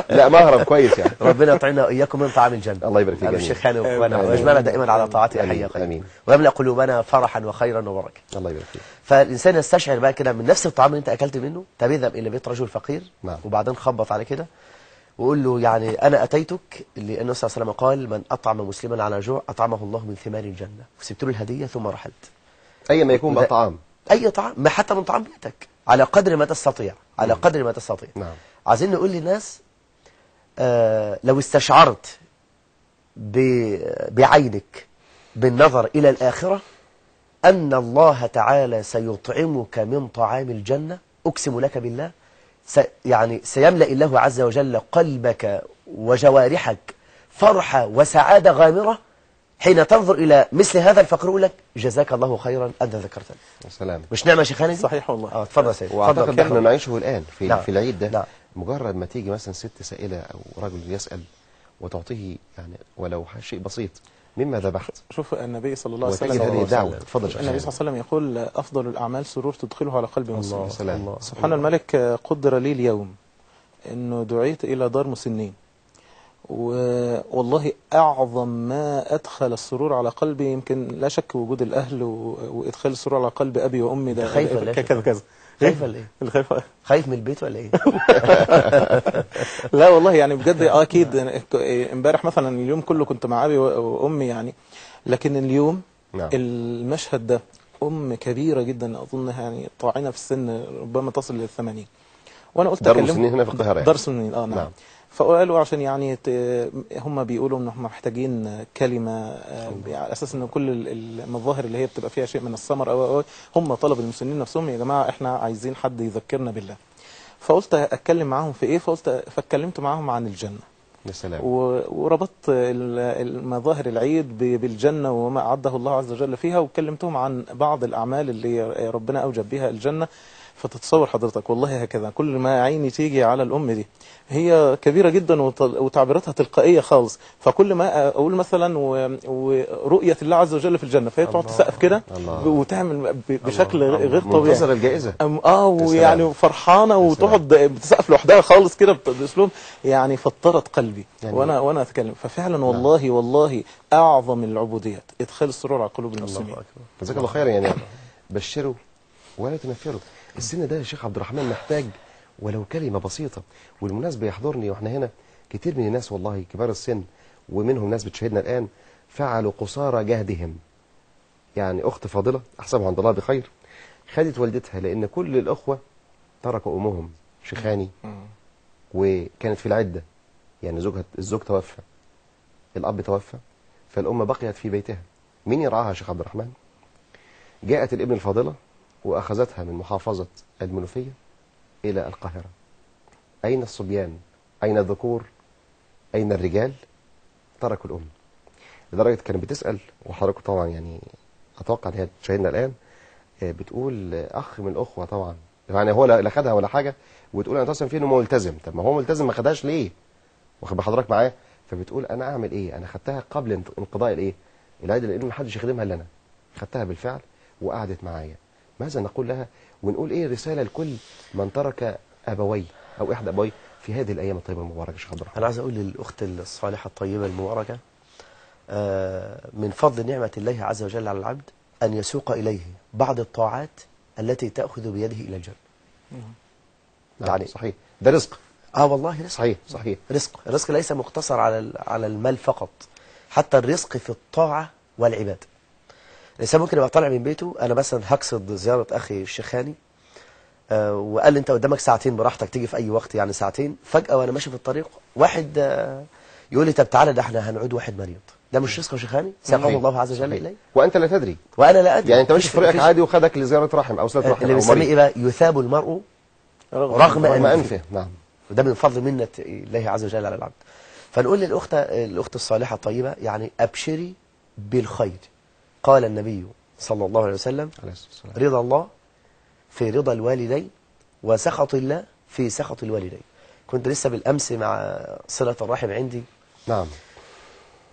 لا مهرب كويس يعني. ربنا يطعمنا واياكم من طعام الجنه. الله يبارك فيك. الشيخ هاني واخوانا، واجمعنا دائما على طاعته حي آمين. قيوم، آمين. ويملا قلوبنا فرحا وخيرا وبركه. الله يبارك فيك. فالانسان يستشعر بقى كده من نفس الطعام اللي انت اكلت منه، طب اذهب الى بيت رجل فقير. نعم. وبعدين خبط على كده وقول له يعني انا اتيتك لان النبي صلى الله عليه وسلم قال من اطعم مسلما على جوع اطعمه الله من ثمار الجنه، وسبت له الهديه ثم رحلت. اي ما يكون بقى طعام. اي طعام، ما حتى من طعام بيتك على قدر ما تستطيع، على قدر ما تستطيع. نعم. عايزين نقول للناس لو استشعرت بعينك بالنظر إلى الآخرة أن الله تعالى سيطعمك من طعام الجنة، أقسم لك بالله يعني سيملأ الله عز وجل قلبك وجوارحك فرحة وسعادة غامرة حين تنظر إلى مثل هذا الفقر، يقول لك جزاك الله خيرا أنت ذكرتني. يا سلام. مش نعمة شيخاني؟ صحيح والله. اتفضل يا سيدي. واعتقد احنا نعيشه الان في نعم. في العيد ده. نعم. مجرد ما تيجي مثلا ست سائله او رجل يسال وتعطيه يعني ولو شيء بسيط مما ذبحت. شوف النبي صلى الله عليه وتجد وسلم، هذه الدعوه. اتفضل شيخ. النبي صلى الله عليه وسلم يقول افضل الاعمال سرور تدخله على قلب مسلم. يا سلام. سبحان الملك، قدر لي اليوم انه دعيت الى دار مسنين، والله أعظم ما أدخل السرور على قلبي يمكن لا شك وجود الأهل وإدخال السرور على قلب أبي وأمي. ده خايف ولا إيه؟ كذا كذا. خايف ولا إيه؟ الخايفة خايف من البيت ولا إيه؟ لا والله يعني بجد أكيد. امبارح مثلا اليوم كله كنت مع أبي وأمي يعني، لكن اليوم نعم. المشهد ده أم كبيرة جدا أظنها يعني طاعنة في السن ربما تصل لل80، وأنا قلت دار مسنين هنا في القاهرة يعني. دار مسنين نعم. نعم. فقالوا عشان يعني هم بيقولوا ان هم محتاجين كلمة على اساس ان كل المظاهر اللي هي بتبقى فيها شيء من السمر او هم طلب المسنين نفسهم يا جماعة احنا عايزين حد يذكرنا بالله. فقلت اتكلم معاهم في ايه، فاتكلمت معاهم عن الجنة. يا سلام. وربطت المظاهر العيد بالجنة وما أعده الله عز وجل فيها، وكلمتهم عن بعض الأعمال اللي ربنا أوجب بها الجنة. فتتصور حضرتك والله هكذا كل ما عيني تيجي على الأم دي هي كبيرة جدا وتعبيراتها تلقائية خالص، فكل ما أقول مثلا ورؤية الله عز وجل في الجنة فهي تقعد تسقف كده وتعمل بشكل غير طبيعي. منتظر الجائزة. ويعني فرحانة وتقعد بتسقف لوحدها خالص كده بأسلوب يعني فطرت قلبي يعني وأنا أتكلم. ففعلا والله والله أعظم العبوديات إدخال السرور على قلوب المسلمين. جزاك الله خيرا. يعني بشروا ولا تنفروا. السن ده يا شيخ عبد الرحمن محتاج ولو كلمة بسيطة. والمناسبة يحضرني واحنا هنا كتير من الناس والله كبار السن ومنهم ناس بتشاهدنا الآن فعلوا قصارى جهدهم. يعني أخت فاضلة أحسبها عند الله بخير خدت والدتها لأن كل الأخوة تركوا أمهم شيخاني وكانت في العدة يعني الزوج توفى، الأب توفى، فالأم بقيت في بيتها، مين يرعاها يا شيخ عبد الرحمن؟ جاءت الابن الفاضلة وأخذتها من محافظة المنوفية إلى القاهرة. أين الصبيان؟ أين الذكور؟ أين الرجال؟ تركوا الأم. لدرجة كانت بتسأل، وحضراتكم طبعا يعني أتوقع أن هي تشاهدنا الآن، بتقول أخ من الأخوة طبعا، يعني هو لا خدها ولا حاجة، وتقول أنا تصل فيه إنه ملتزم. طب ما هو ملتزم، ما خدهاش ليه؟ واخد بحضرتك معاه؟ فبتقول أنا أعمل إيه؟ أنا خدتها قبل انقضاء الإيه؟ العيد، لأنه ما حدش يخدمها إلا أنا. خدتها بالفعل وقعدت معايا. ماذا نقول لها؟ ونقول إيه رسالة لكل من ترك أبوي أو إحدى أبوي في هذه الأيام الطيبة المباركة يا شيخ عبد الرحمن؟ أنا عايز أقول للأخت الصالحة الطيبة المباركة، من فضل نعمة الله عز وجل على العبد أن يسوق إليه بعض الطاعات التي تأخذ بيده إلى الجنة. يعني صحيح، ده رزق. والله رزق. صحيح صحيح. الرزق ليس مقتصر على المال فقط، حتى الرزق في الطاعة والعبادة. الإنسان ممكن يبقى طالع من بيته، أنا مثلا هقصد زيارة أخي الشيخاني، وقال لي أنت قدامك ساعتين براحتك تيجي في أي وقت، يعني ساعتين. فجأة وأنا ماشي في الطريق واحد يقول لي طب تعالى، ده احنا هنعود واحد مريض. ده مش رزق يا شيخاني؟ ساقه الله عز وجل إليه وأنت لا تدري. وأنا لا أدري. يعني أنت ماشي في طريقك عادي وخدك لزيارة رحم أو صلة رحم اللي بنسميه إيه بقى؟ يثاب المرء رغم أنفه. نعم. وده من فضل منة الله عز وجل على العبد. فنقول للأخت الصالحة الطيبة يعني أبشري بالخير. قال النبي صلى الله عليه وسلم رضا الله في رضا الوالدين وسخط الله في سخط الوالدين. كنت لسه بالأمس مع صلة الرحم عندي. نعم.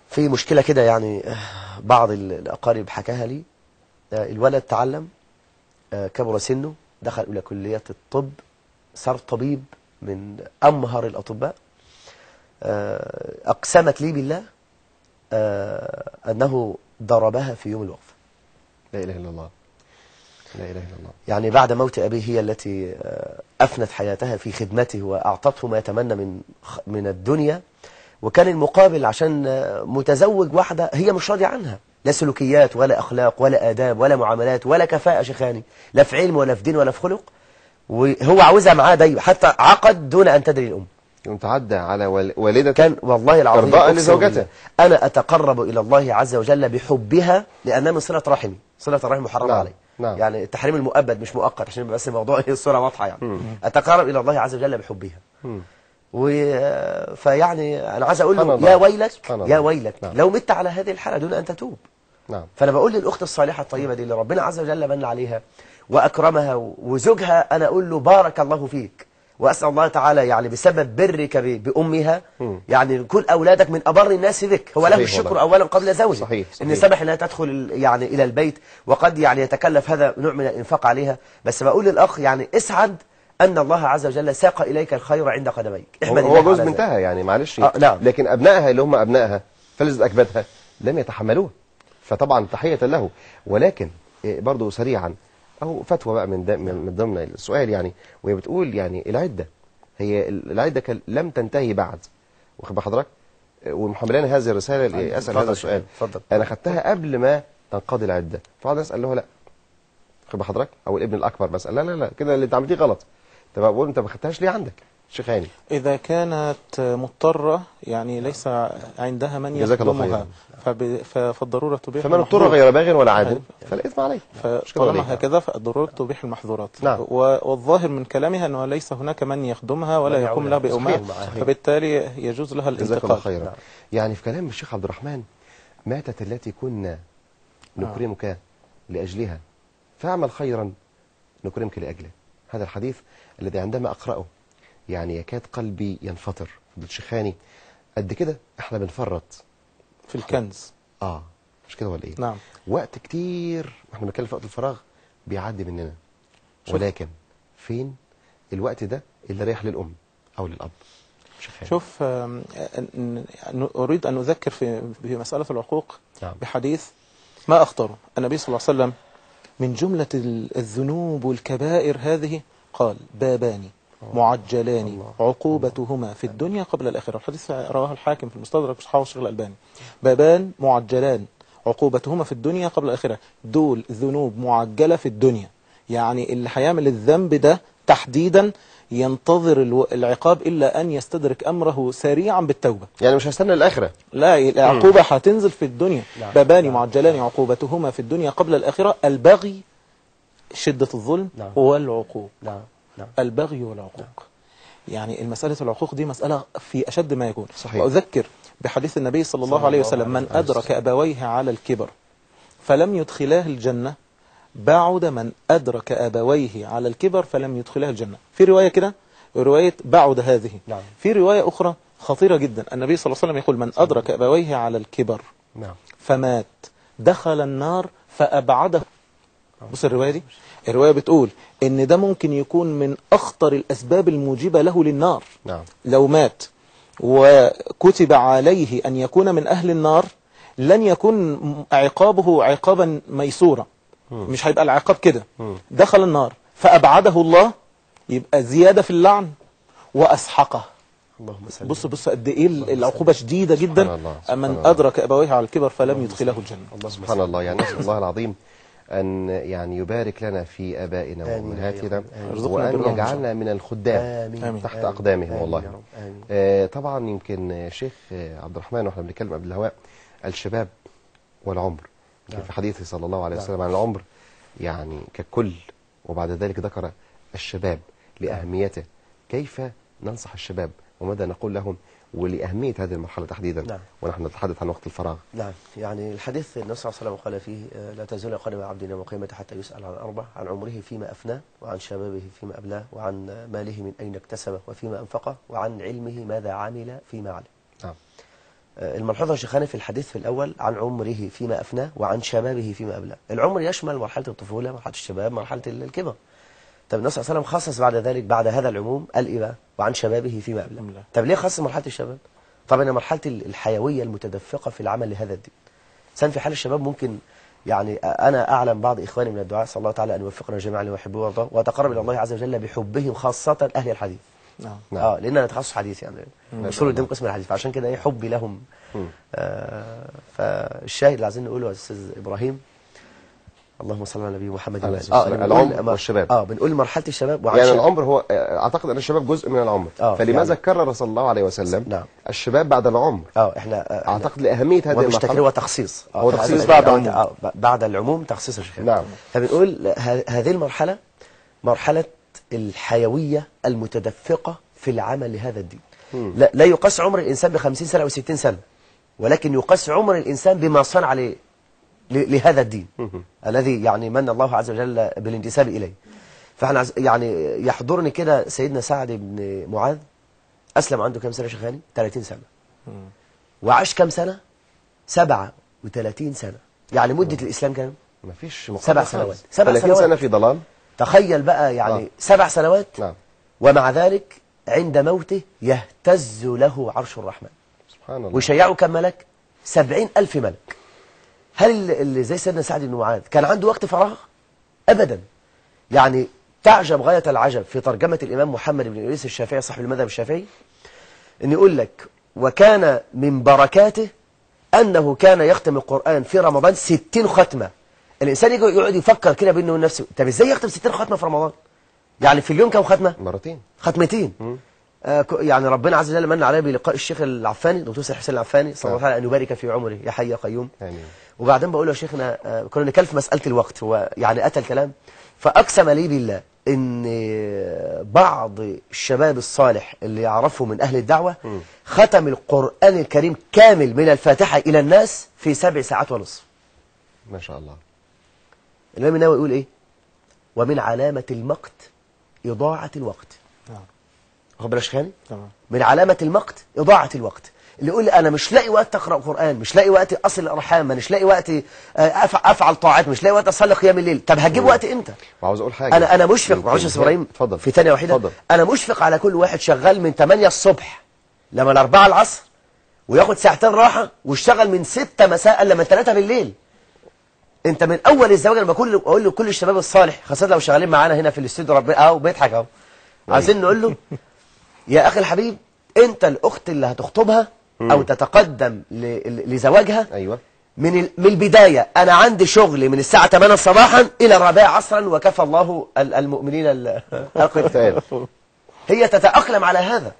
في مشكلة كده يعني، بعض الأقارب حكاها لي. الولد تعلم، كبر سنه، دخل إلى كلية الطب، صار طبيب من أمهر الأطباء. أقسمت لي بالله أنه ضربها في يوم الوقفة. لا إله إلا الله، لا إله إلا الله. يعني بعد موت أبيه هي التي أفنت حياتها في خدمته وأعطته ما يتمنى من الدنيا، وكان المقابل عشان متزوج واحدة هي مش راضية عنها، لا سلوكيات ولا أخلاق ولا آداب ولا معاملات ولا كفاءة شيخاني، لا في علم ولا في دين ولا في خلق، وهو عاوزها معاه دايما، حتى عقد دون أن تدري الأم. يوم تعدى على والدة كان والله العظيم إرضاء لزوجته. أنا أتقرب إلى الله عز وجل بحبها لأنها من صلة رحمي. صلة الرحم محرمة نعم. علي. نعم. يعني التحريم المؤبد مش مؤقت، عشان بس الموضوع الصورة واضحة يعني. أتقرب إلى الله عز وجل بحبها. فيعني أنا عايز أقول له يا ويلك يا ويلك. نعم. لو مت على هذه الحالة دون أن تتوب. نعم. فأنا بقول للأخت الصالحة الطيبة دي اللي ربنا عز وجل من عليها وأكرمها وزوجها، أنا أقول له بارك الله فيك، وأسأل الله تعالى يعني بسبب برك بأمها يعني كل أولادك من أبر الناس بك. هو له الشكر والله. أولا قبل زوجه. صحيح. إن سمح أنها تدخل يعني إلى البيت، وقد يعني يتكلف هذا نوع من الإنفاق عليها. بس بقول للأخ يعني اسعد أن الله عز وجل ساق إليك الخير عند قدميك. هو جوز بنتها يعني معلش. نعم. لكن أبنائها اللي هم أبنائها فلذة أكبادها لم يتحملوه، فطبعا تحية له. ولكن برضو سريعا أو فتوى بقى من ضمن السؤال يعني، وهي بتقول يعني العدة، هي العدة لم تنتهي بعد، واخد بحضرتك، ومحملان هذه الرسالة أسأل هذا السؤال. فضل. أنا خدتها قبل ما تنقضي العدة، فقعد أسأل له لا، واخد بحضرتك، أو الابن الأكبر بسأل لا كده اللي انت عملتيه غلط. طب بقول انت ما خدتهاش ليه عندك شيخاني؟ إذا كانت مضطرة يعني ليس عندها من جزاك الله يخدمها فالضرورة تبيح فمن اضطر غير باغ ولا عاد فالإثم عليه. فطالما هكذا فالضرورة تبيح المحظورات. نعم. والظاهر من كلامها أنه ليس هناك من يخدمها ولا يقوم لها بأمها، فبالتالي يجوز لها جزاك الله الانتقال. خيرا. يعني في كلام الشيخ عبد الرحمن، ماتت التي كنا نكرمك لأجلها فاعمل خيرا نكرمك لأجله. هذا الحديث الذي عندما أقرأه يعني يكاد قلبي ينفطر. بالشيخاني قد كده احنا بنفرط في الكنز. مش كده ولا ايه؟ نعم. وقت كتير احنا بنتكلم في وقت الفراغ بيعدي مننا، ولكن فين الوقت ده اللي رايح للأم أو للأب؟ شوف، أريد أن أذكر في مسألة العقوق. نعم. بحديث ما أخطره النبي صلى الله عليه وسلم من جملة الذنوب والكبائر هذه، قال بابان معجلان عقوبتهما في الدنيا قبل الآخرة. الحديث رواه الحاكم في المستدرك وصححه الشيخ الألباني. بابان معجلان عقوبتهما في الدنيا قبل الآخرة، دول ذنوب معجلة في الدنيا، يعني اللي هيعمل الذنب ده تحديدا ينتظر العقاب إلا أن يستدرك أمره سريعا بالتوبة. يعني مش هستنى الآخرة. لا، العقوبة هتنزل في الدنيا. بابان معجلان عقوبتهما في الدنيا قبل الآخرة: البغي شدة الظلم والعقوق. البغي والعقوق. يعني المسألة العقوق دي مسألة في أشد ما يكون. صحيح. وأذكر بحديث النبي صلى الله عليه وسلم: من أدرك أبويه على الكبر فلم يدخلاه الجنة بعد من أدرك أبويه على الكبر فلم يدخلاه الجنة. في رواية كده، رواية بعد هذه. في رواية أخرى خطيرة جدا، النبي صلى الله عليه وسلم يقول: من أدرك أبويه على الكبر فمات دخل النار فأبعده. بص الرواية دي، الرواية بتقول إن ده ممكن يكون من أخطر الأسباب الموجبة له للنار. لو مات وكتب عليه أن يكون من أهل النار لن يكون عقابه عقابا ميسورا، مش هيبقى العقاب كده. دخل النار فأبعده الله، يبقى زيادة في اللعن وأسحقه. بص قد ايه العقوبة شديدة جدا. من أدرك أبويه على الكبر فلم يدخله الجنة. سبحان الله. يعني نسأل الله العظيم أن يعني يبارك لنا في آبائنا وأمهاتنا، وأن يجعلنا من الخدام تحت أقدامهم. والله طبعا يمكن شيخ عبد الرحمن واحنا بنتكلم قبل الهواء الشباب والعمر، في حديثه صلى الله عليه وسلم عن العمر يعني ككل، وبعد ذلك ذكر الشباب لأهميته. كيف ننصح الشباب وماذا نقول لهم ولأهمية هذه المرحلة تحديدا ونحن نتحدث عن وقت الفراغ؟ يعني الحديث النبي صلى الله عليه وسلم قال فيه: لا تزول قدم عبد يوم القيامة حتى يسأل عن أربع: عن عمره فيما أفناه، وعن شبابه فيما أبلاه، وعن ماله من أين اكتسبه وفيما أنفقه، وعن علمه ماذا عمل فيما علم. الملحوظة يا شيخاني في الحديث في الأول: عن عمره فيما أفناه وعن شبابه فيما أبلاه. العمر يشمل مرحلة الطفولة، مرحلة الشباب، مرحلة الكبر. طب النبي صلى الله عليه وسلم خصص بعد ذلك، بعد هذا العموم، قال إيه بقى؟ وعن شبابه فيما أبلاه. طب ليه خصص مرحلة الشباب؟ طبعا مرحلة الحيوية المتدفقة في العمل لهذا الدين. إنسان في حال الشباب ممكن، يعني أنا أعلم بعض إخواني من الدعاء، صلى الله تعالى أن يوفقنا جميعا لما يحبه ويرضاه، وأتقرب إلى الله عز وجل بحبهم خاصة أهل الحديث. لأن أنا تخصص حديث، يعني أصول الدين قسم الحديث، فعشان كده إيه حبي لهم. فالشاهد اللي عايزين نقوله يا أستاذ إبراهيم، اللهم صل على النبي محمد. العمر والشباب. بنقول مرحلة الشباب يعني العمر هو اعتقد ان الشباب جزء من العمر، فلماذا يعني كرر صلى الله عليه وسلم الشباب بعد العمر؟ احنا اعتقد لاهمية هذه المرحلة. هو تخصيص هو تخصيص بعد العموم، بعد العموم تخصيص الشباب. فبنقول هذه المرحلة مرحلة الحيوية المتدفقة في العمل لهذا الدين. لا يقاس عمر الإنسان ب50 سنة أو 60 سنة، ولكن يقاس عمر الإنسان بما صنع لهذا الدين الذي يعني من الله عز وجل بالانتساب إليه. فاحنا يعني يحضرني كده سيدنا سعد بن معاذ، أسلم عنده كم سنة شيخاني؟ 30 سنة. وعاش كم سنة؟ 37 سنة. يعني مدة الإسلام كام؟ مفيش 7 سنوات. 30 سنة في ضلال. تخيل بقى يعني 7 سنوات. ومع ذلك عند موته يهتز له عرش الرحمن. سبحان الله. ويشيعه كم ملك؟ 70,000 ملك. هل اللي زي سيدنا سعد بن معاذ كان عنده وقت فراغ؟ أبدا. يعني تعجب غاية العجب في ترجمة الإمام محمد بن إدريس الشافعي صاحب المذهب الشافعي، إن يقول لك: وكان من بركاته أنه كان يختم القرآن في رمضان 60 ختمة. الإنسان يقعد يفكر كده بينه وبين نفسه، طب إزاي يختم 60 ختمة في رمضان؟ يعني في اليوم كم ختمة؟ مرتين، ختمتين. يعني ربنا عز وجل من عليه بلقاء الشيخ العفاني دكتور سيد حسين العفاني، صلى الله عليه أن يبارك في عمره يا حي يا قيوم. وبعدين بقول له يا شيخنا، كنا نتكلم في مسألة الوقت، هو يعني أتى الكلام، فأقسم لي بالله إن بعض الشباب الصالح اللي يعرفه من أهل الدعوة ختم القرآن الكريم كامل من الفاتحة إلى الناس في 7 ساعات ونصف. ما شاء الله. الإمام النووي يقول إيه؟ ومن علامة المقت إضاعة الوقت. واخد بالك يا شيخاني؟ من علامة المقت إضاعة الوقت. اللي يقول لي أنا مش لاقي وقت أقرأ قرآن، مش لاقي وقت أصل الأرحام، مش لاقي وقت أفعل طاعات، مش لاقي وقت أصلي قيام الليل. طب هجيب وقت إمتى؟ وعاوز أقول حاجة، أنا مشفق، معلش يا أستاذ إبراهيم في ثانية واحدة، أنا مشفق على كل واحد شغال من 8 الصبح لما 4 العصر، وياخد 2 ساعتين راحة، واشتغل من 6 مساء لما 3 بالليل. أنت من أول الزواج لما أقول له كل الشباب الصالح، خاصة لو شغالين معانا هنا في الاستوديو، ربنا بيضحك أهو، عايزين نقول له يا أخي الحبيب، أنت الأخت اللي هتخطبها أو تتقدم لزواجها، أيوة، من البداية أنا عندي شغل من الساعة 8 صباحا إلى 4 عصرا وكفى الله المؤمنين القتال. هي تتأقلم على هذا،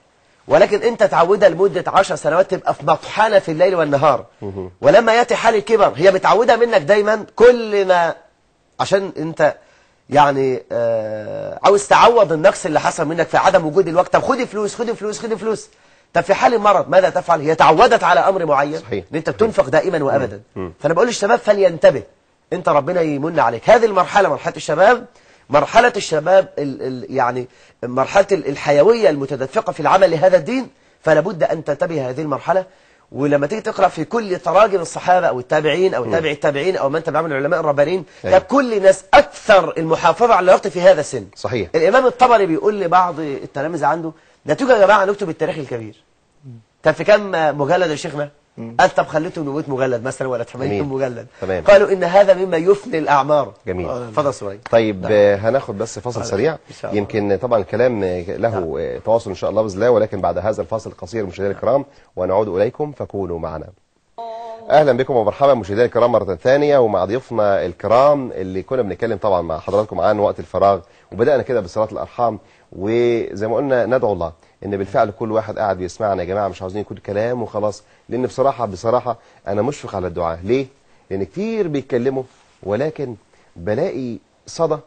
ولكن أنت تعودها لمدة 10 سنوات تبقى في مطحنة في الليل والنهار، ولما يأتي حال الكبر هي بتعودها منك دايما كل ما، عشان أنت يعني عاوز تعوض النقص اللي حصل منك في عدم وجود الوقت. طب خدي فلوس خدي فلوس خدي فلوس. طب في حال المرض ماذا تفعل؟ هي تعودت على أمر معين، صحيح. ان انت بتنفق دائما وابدا. فانا بقول للشباب فلينتبه، انت ربنا يمن عليك. هذه المرحله مرحله الشباب، مرحله الشباب يعني مرحله الحيويه المتدفقه في العمل لهذا الدين، فلا بد ان تنتبه هذه المرحله. ولما تيجي تقرا في كل تراجم الصحابه او التابعين او تابع التابعين او من تبعهم العلماء الربانيين، كان كل الناس اكثر المحافظه على الوقت في هذا السن. صحيح. الامام الطبري بيقول لبعض التلاميذ عنده، نتيجه يا جماعه نكتب التاريخ الكبير. كان في كم مجلد يا شيخنا؟ قال طب خليته 100 مجلد مثلا ولا 80 مجلد. تمام. قالوا ان هذا مما يفني الاعمار. جميل. اتفضل سوري. طيب هناخد بس فاصل سريع. يمكن طبعا الكلام له تواصل ان شاء الله باذن الله، ولكن بعد هذا الفاصل القصير مشاهدينا الكرام ونعود اليكم فكونوا معنا. اهلا بكم ومرحبا مشاهدينا الكرام مره ثانيه، ومع ضيوفنا الكرام اللي كنا بنتكلم طبعا مع حضراتكم عن وقت الفراغ، وبدانا كده بصلاه الارحام، وزي ما قلنا ندعو الله ان بالفعل كل واحد قاعد بيسمعنا يا جماعه مش عاوزين يكون كلام وخلاص، لان بصراحه انا مشفق على الدعاء. ليه؟ لان كتير بيتكلموا ولكن بلاقي صدى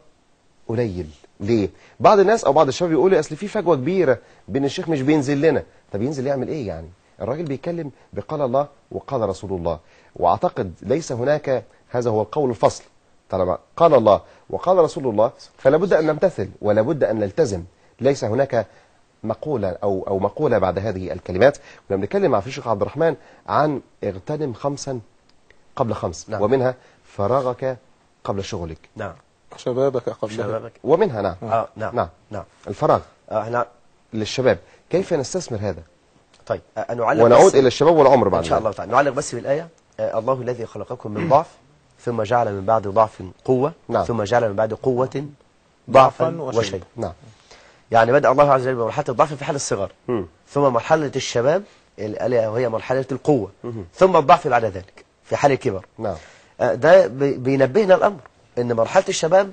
قليل. ليه؟ بعض الناس او بعض الشباب يقولوا اصل في فجوه كبيره بين الشيخ مش بينزل لنا. طب ينزل يعمل ايه يعني؟ الراجل بيتكلم بقال الله وقال رسول الله، واعتقد ليس هناك، هذا هو القول الفصل، طالما قال الله وقال رسول الله فلا بد ان نمتثل ولا بد ان نلتزم، ليس هناك مقولة أو مقولة بعد هذه الكلمات. كنا بنتكلم مع الشيخ عبد الرحمن عن اغتنم 5 قبل 5. نعم. ومنها فراغك قبل شغلك. نعم. شبابك قبل شبابك. ومنها نعم. نعم. نعم. نعم. الفراغ نعم. للشباب، كيف نستثمر هذا؟ طيب نعلق ونعود إلى الشباب والعمر بعد إن شاء الله تعالى. نعلق بس بالآية الله الذي خلقكم من ضعف ثم جعل من بعد ضعف قوة. نعم. ثم جعل من بعد قوة ضعفا وشيء. نعم. يعني بدأ الله عز وجل بمرحلة الضعف في حال الصغر، ثم مرحلة الشباب وهي مرحلة القوة، ثم الضعف بعد ذلك في حال الكبر. نعم. ده بينبهنا الأمر أن مرحلة الشباب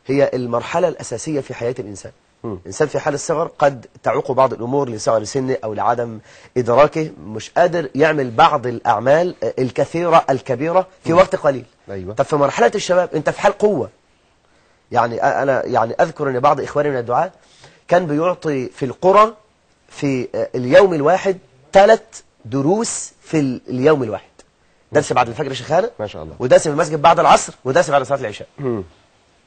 هي المرحلة الأساسية في حياة الإنسان. الإنسان في حال الصغر قد تعوق بعض الأمور لصغر سنه أو لعدم إدراكه، مش قادر يعمل بعض الأعمال الكثيرة الكبيرة في وقت قليل. أيوة. طب في مرحلة الشباب أنت في حال قوة. يعني أنا يعني أذكر أن بعض إخواني من الدعاة كان بيعطي في القرى في اليوم الواحد 3 دروس في اليوم الواحد. درس بعد الفجر شيخانة ما شاء الله، ودرس في المسجد بعد العصر، ودرس بعد صلاة العشاء.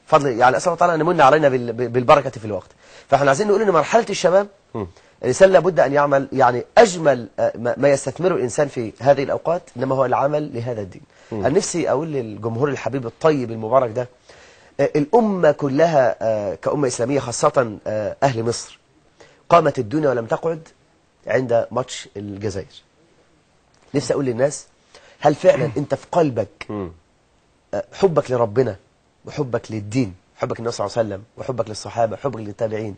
فضل يعني أسأل الله تعالى أن يمن علينا بالبركة في الوقت. فاحنا عايزين نقول أن مرحلة الشباب الإنسان لابد أن يعمل يعني أجمل ما يستثمره الإنسان في هذه الأوقات، إنما هو العمل لهذا الدين. أنا نفسي أقول للجمهور الحبيب الطيب المبارك ده، الأمة كلها كأمة إسلامية خاصة أهل مصر قامت الدنيا ولم تقعد عند ماتش الجزائر. نفسي أقول للناس، هل فعلا أنت في قلبك حبك لربنا وحبك للدين، حبك للنبي صلى الله عليه وسلم وحبك للصحابة حبك للتابعين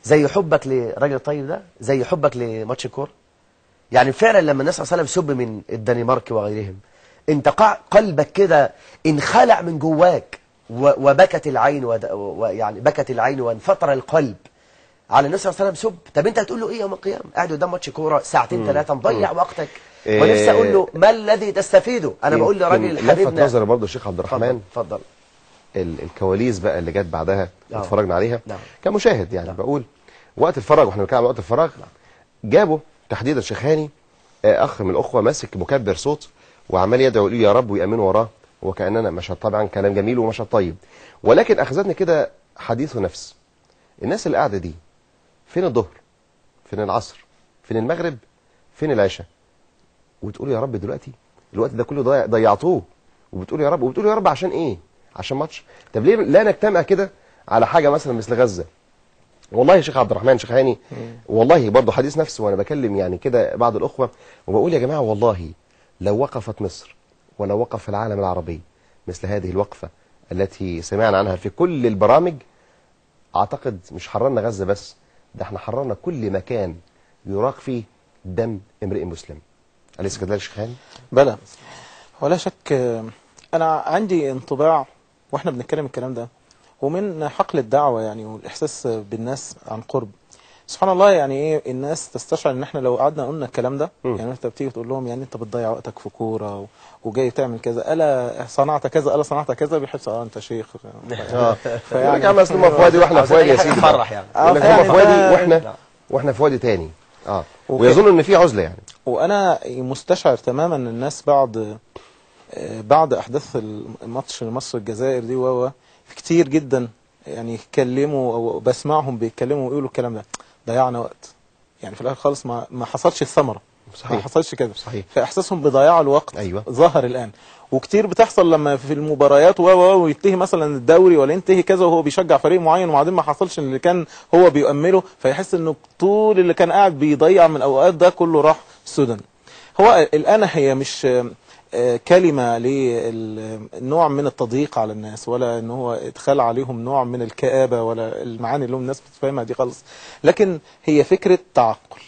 زي حبك لراجل الطيب ده، زي حبك لماتش الكورة؟ يعني فعلا لما النبي صلى الله عليه وسلم سب من الدنمارك وغيرهم، انت قلبك كده انخلع من جواك وبكت العين ويعني بكت العين وانفطر القلب على النبي صلى الله عليه وسلم سب. طب انت هتقول له ايه يوم القيامه؟ قاعد قدام ماتش كوره ساعتين 3 مضيع وقتك. ونفسي اقول له ما الذي تستفيده؟ انا بقول لراجل حبيبنا. لفت نظري برضه الشيخ عبد الرحمن، اتفضل. الكواليس بقى اللي جت بعدها اتفرجنا عليها كمشاهد يعني. بقول وقت الفراغ، واحنا بنتكلم عن وقت الفراغ، جابوا تحديدا شيخاني اخ من الاخوه ماسك مكبر صوت وعمال يدعو لي يا رب ويامنوا وراه، وكاننا مشهد طبعا كلام جميل ومشهد طيب، ولكن اخذتني كده حديث نفس. الناس اللي قاعده دي فين الظهر؟ فين العصر؟ فين المغرب؟ فين العشاء؟ وتقول يا رب دلوقتي الوقت ده كله ضيعتوه، وبتقول يا رب، وبتقول يا رب عشان ايه؟ عشان ماتش؟ طب ليه لا نجتمع كده على حاجه مثلا مثل غزه؟ والله يا شيخ عبد الرحمن شيخ هاني، والله برضه حديث نفس، وانا بكلم يعني كده بعض الاخوه وبقول يا جماعه والله لو وقفت مصر ولو وقف العالم العربي مثل هذه الوقفه التي سمعنا عنها في كل البرامج، اعتقد مش حررنا غزه بس، ده احنا حررنا كل مكان يراق فيه دم امرئ مسلم. أليس كذلك يا شيخ هاني؟ بلى. ولا شك أنا عندي انطباع وإحنا بنتكلم الكلام ده، ومن حقل الدعوة يعني والإحساس بالناس عن قرب. سبحان الله، يعني إيه الناس تستشعر إن إحنا لو قعدنا قلنا الكلام ده، يعني أنت بتيجي تقول لهم يعني أنت بتضيع وقتك في كورة وجاي تعمل كذا، ألا صنعت كذا، ألا صنعت كذا، بيحس أنت شيخ. فيعني يا عم أصل هم في وادي وإحنا في وادي يا سيدي. فرح يعني. يقول لك هم في وادي وإحنا في وادي تاني. ويظن إن في عزلة يعني. وأنا مستشعر تماما إن الناس بعد أحداث الماتش مصر الجزائر دي كتير جدا يعني يتكلموا أو بسمعهم بيتكلموا ويقولوا الكلام ده، ضيعنا وقت يعني في الآخر خالص ما حصلش الثمرة. صحيح. ما حصلش كده. صحيح. فإحساسهم بضياع الوقت أيوة. ظهر الآن، وكتير بتحصل لما في المباريات وينتهي مثلا الدوري ولا ينتهي كذا وهو بيشجع فريق معين وبعدين ما حصلش اللي كان هو بيؤمله، فيحس انه طول اللي كان قاعد بيضيع من الأوقات ده كله راح سدى. هو الآن هي مش كلمة لنوع من التضييق على الناس، ولا ان هو ادخال عليهم نوع من الكآبة، ولا المعاني اللي هم الناس بتفهمها دي خالص، لكن هي فكرة تعقل.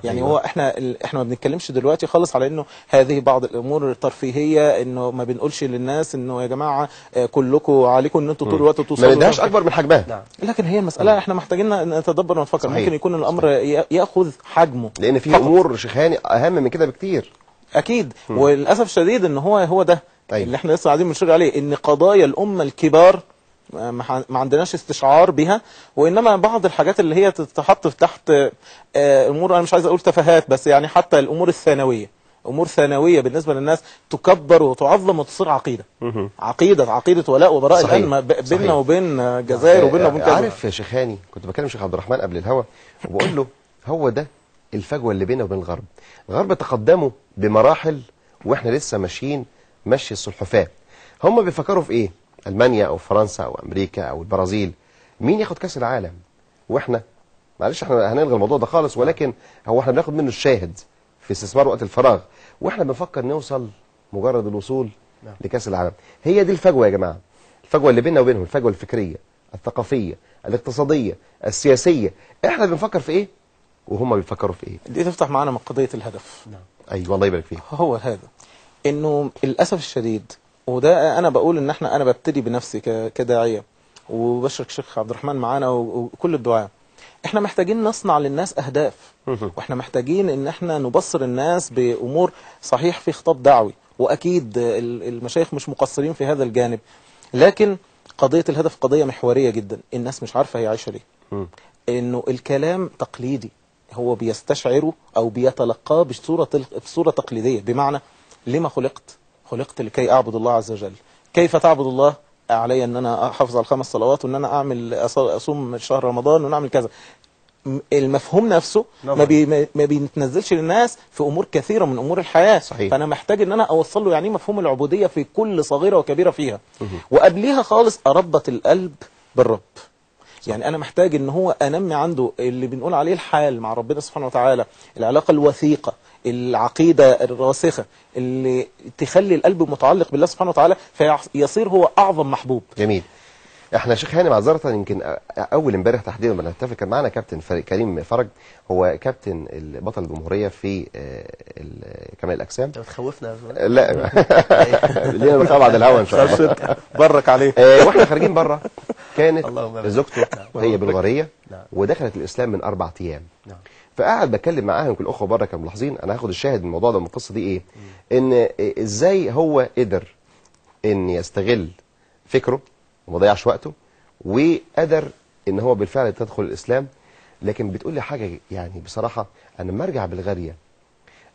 يعني هو احنا ما بنتكلمش دلوقتي خالص على انه هذه بعض الامور الترفيهيه، انه ما بنقولش للناس انه يا جماعه كلكم عليكم ان انتوا طول الوقت توصلوا، ما نديهاش اكبر من حجمها. لكن هي المساله احنا محتاجين نتدبر ونفكر. ممكن يكون الامر ياخذ حجمه، لان في امور شيخاني اهم من كده بكتير. اكيد. وللاسف الشديد ان هو ده اللي احنا لسه قاعدين بنشير عليه، ان قضايا الامه الكبار ما عندناش استشعار بها، وإنما بعض الحاجات اللي هي تتحط تحت أمور، أنا مش عايز أقول تفاهات، بس يعني حتى الأمور الثانوية، أمور ثانوية بالنسبة للناس تكبر وتعظم وتصير عقيدة. عقيدة ولاء وبراء الآن بيننا وبين الجزائر وبيننا وبين كذا. عارف يا شيخاني، كنت بكلم شيخ عبد الرحمن قبل الهوا وبقول له هو ده الفجوة اللي بيننا وبين الغرب. الغرب تقدموا بمراحل وإحنا لسه ماشيين مشي السلحفاة. هم بيفكروا في إيه؟ ألمانيا أو فرنسا أو أمريكا أو البرازيل مين ياخد كأس العالم، وإحنا معلش احنا هنلغي الموضوع ده خالص، ولكن هو احنا بناخد منه الشاهد في استثمار وقت الفراغ، واحنا بنفكر نوصل مجرد الوصول لكأس العالم. هي دي الفجوة يا جماعة، الفجوة اللي بيننا وبينهم، الفجوة الفكرية الثقافية الاقتصادية السياسية. احنا بنفكر في ايه وهم بيفكروا في ايه. دي تفتح معانا من قضية الهدف. ايوه الله يبارك فيك. هو هذا انه للأسف الشديد، وده انا بقول ان انا ببتدي بنفسي كداعية، وبشرك الشيخ عبد الرحمن معانا وكل الدعاء، احنا محتاجين نصنع للناس اهداف، واحنا محتاجين ان احنا نبصر الناس بامور صحيح في خطاب دعوي، واكيد المشايخ مش مقصرين في هذا الجانب، لكن قضية الهدف قضية محورية جدا. الناس مش عارفة هي عايشة ليه، انه الكلام تقليدي، هو بيستشعره او بيتلقاه بصورة تقليدية، بمعنى لما خلقت لكي اعبد الله عز وجل. كيف تعبد الله؟ علي ان انا احافظ على 5 صلوات، وان انا اصوم شهر رمضان، وان اعمل كذا. المفهوم نفسه ما بيتنزلش للناس في امور كثيره من امور الحياه. صحيح. فانا محتاج ان انا اوصل له يعني مفهوم العبوديه في كل صغيره وكبيره فيها، وقبليها خالص اربط القلب بالرب. يعني انا محتاج ان هو انمي عنده اللي بنقول عليه الحال مع ربنا سبحانه وتعالى، العلاقه الوثيقه، العقيده الراسخه اللي تخلي القلب متعلق بالله سبحانه وتعالى، فيصير هو اعظم محبوب. جميل. احنا شيخ هاني معذره يمكن اول امبارح تحديدا ما نتفق، كان معانا كابتن كريم فرج، هو كابتن بطل الجمهوريه في كمال الاجسام. انت بتخوفنا. لا لينا لقاء بعد الهوا ان شاء الله. برك عليه. واحنا خارجين بره كانت زوجته هي بلغاريه ودخلت الاسلام من 4 ايام. فقاعد بتكلم معاها، يمكن الاخوه بره كانوا ملاحظين، انا هاخد الشاهد من الموضوع ده من القصه دي ايه، ان ازاي هو قدر ان يستغل فكره وما ضيعش وقته، وقدر ان هو بالفعل تدخل الاسلام. لكن بتقول لي حاجه يعني بصراحه، انا لما ارجع بلغاريا